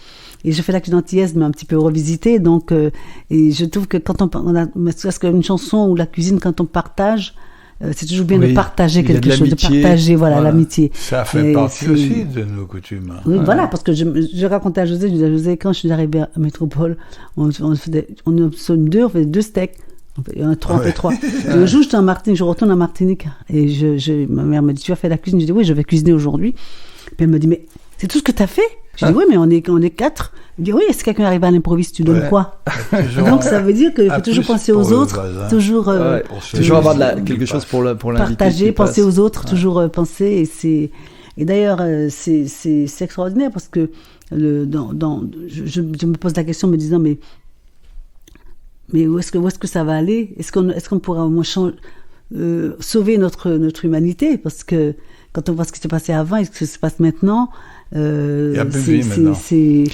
Et je fais la cuisine antillaise, mais un petit peu revisitée. Donc, et je trouve que quand on a, parce qu'une chanson ou la cuisine, quand on partage, c'est toujours bien de partager quelque chose, de partager, l'amitié. Ça fait partie aussi de nos coutumes. Oui, voilà, parce que je racontais à José, quand je suis arrivée à Métropole, on sonne deux, on fait 2 steaks. On fait 3. Le jour, j'étais en Martinique, je retourne en Martinique. Et ma mère me dit, tu as fait la cuisine? Je dis, oui, je vais cuisiner aujourd'hui. Puis elle me dit, mais c'est tout ce que tu as fait? Je dis, oui, mais on est 4. Elle me dit, oui, est-ce que quelqu'un arrive à l'improviste, tu donnes quoi? Donc, ça veut dire qu'il faut toujours penser aux autres, toujours avoir quelque chose pour l'invité. Partager, penser aux autres, toujours penser. Et d'ailleurs, c'est extraordinaire parce que je me pose la question en me disant, mais où est-ce que ça va aller? Est-ce qu'on pourra au moins sauver notre humanité? Parce que quand on voit ce qui s'est passé avant et ce qui se passe maintenant, il y a plus de vie maintenant. C'est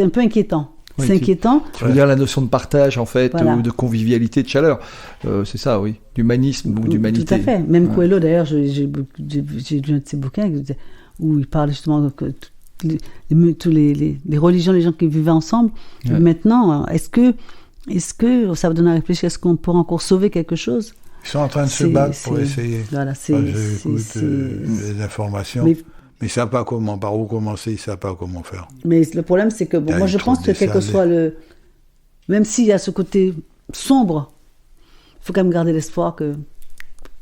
un peu inquiétant. Oui, c'est inquiétant. Tu veux dire la notion de partage, en fait, ou de convivialité, de chaleur. C'est ça, oui. D'humanisme ou d'humanité. Tout à fait. Même Coelho, d'ailleurs, j'ai lu un de ses bouquins où il parle justement que tous les religions, les gens qui vivaient ensemble. Ouais. Maintenant, est-ce que ça va donner à réfléchir? Est-ce qu'on pourra encore sauver quelque chose? Ils sont en train de se battre pour essayer. Voilà, j'écoute les informations. Mais ils ne savent pas comment, par où commencer, ils ne savent pas comment faire. Mais le problème, c'est que moi, je pense que quel que soit même s'il y a ce côté sombre, il faut quand même garder l'espoir que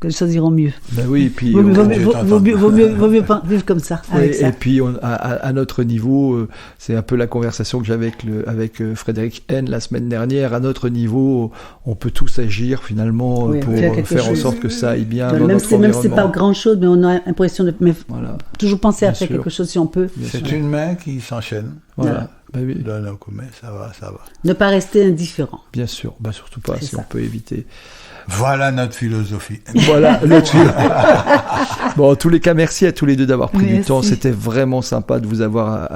les choses iront mieux. Ben oui, et puis vaut mieux vivre comme ça. Oui, et puis à notre niveau, c'est un peu la conversation que j'avais avec Frédéric N la semaine dernière. À notre niveau, on peut tous agir finalement pour faire en sorte que ça aille bien dans notre environnement. Même si c'est pas grand chose, mais on a l'impression de toujours penser à faire quelque chose si on peut. C'est une main qui s'enchaîne. Voilà. Ben oui. D'un coup, mais ça va. Ne pas rester indifférent. Bien sûr, surtout pas si on peut éviter. Voilà notre philosophie. Bon, en tous les cas, merci à tous les deux d'avoir pris du temps. C'était vraiment sympa de vous avoir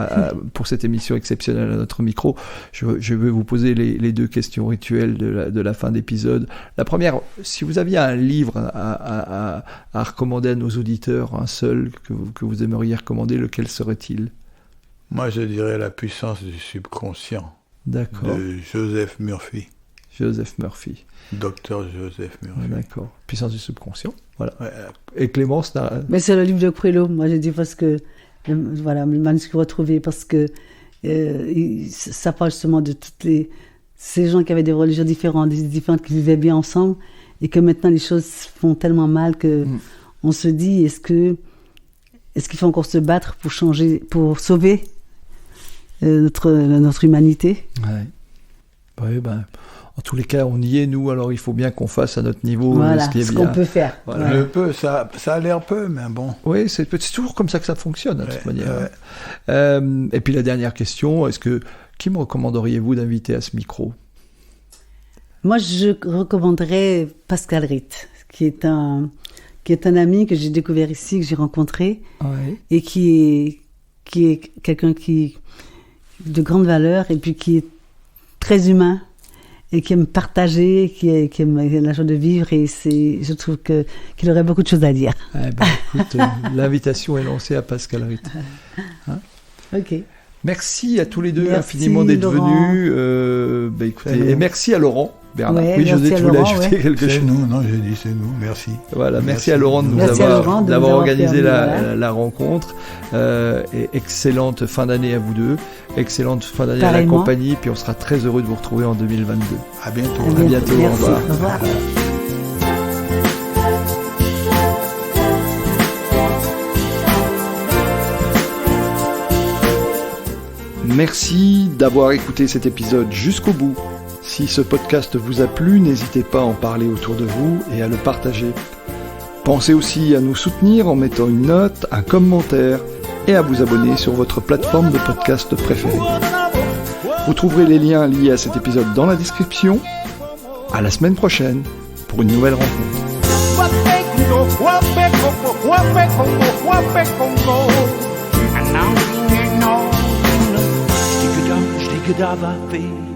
pour cette émission exceptionnelle à notre micro. Je vais vous poser les 2 questions rituelles de la fin d'épisode. La première, si vous aviez un livre à recommander à nos auditeurs, un seul que vous aimeriez recommander, lequel serait-il? Moi, je dirais La puissance du subconscient. D'accord. De Joseph Murphy. Joseph Murphy. Docteur Joseph Murphy. Ouais, d'accord. Puissance du subconscient. Voilà. Ouais. Et Clémence, mais c'est le livre de Coelho. Moi, j'ai dit parce que le manuscrit retrouvé, parce que ça parle justement de ces gens qui avaient des religions différentes, qui vivaient bien ensemble, et que maintenant les choses font tellement mal que on se dit est-ce qu'il faut encore se battre pour changer, pour sauver notre humanité. Ouais. Oui, en tous les cas, on y est, nous, alors il faut bien qu'on fasse à notre niveau voilà, ce qui est ce bien. qu'on peut faire. Voilà. Le peu, ça a l'air peu, mais bon. Oui, c'est toujours comme ça que ça fonctionne, de toute manière. Et puis la dernière question, qui me recommanderiez-vous d'inviter à ce micro ? Moi, je recommanderais Pascal Ritt, qui est un ami que j'ai découvert ici, que j'ai rencontré, et qui est quelqu'un de grande valeur, et puis qui est très humain, et qui aime partager, qui aime la joie de vivre, et je trouve qu'il aurait beaucoup de choses à dire. Écoute, l'invitation est lancée à Pascal Ritt. Hein ? Ok. Merci à tous les deux infiniment d'être venus. Écoutez, et merci à Laurent Bernard. Oui, José, tu voulais ajouter quelque chose ? C'est nous, non, j'ai dit c'est nous, merci. Voilà, merci à Laurent d'avoir organisé la rencontre. Et excellente fin d'année à vous deux. Excellente fin d'année à la compagnie. Puis on sera très heureux de vous retrouver en 2022. À bientôt. À bientôt. Merci. Au revoir. Au revoir. Merci d'avoir écouté cet épisode jusqu'au bout. Si ce podcast vous a plu, n'hésitez pas à en parler autour de vous et à le partager. Pensez aussi à nous soutenir en mettant une note, un commentaire et à vous abonner sur votre plateforme de podcast préférée. Vous trouverez les liens liés à cet épisode dans la description. À la semaine prochaine pour une nouvelle rencontre. Stick it up, I feel.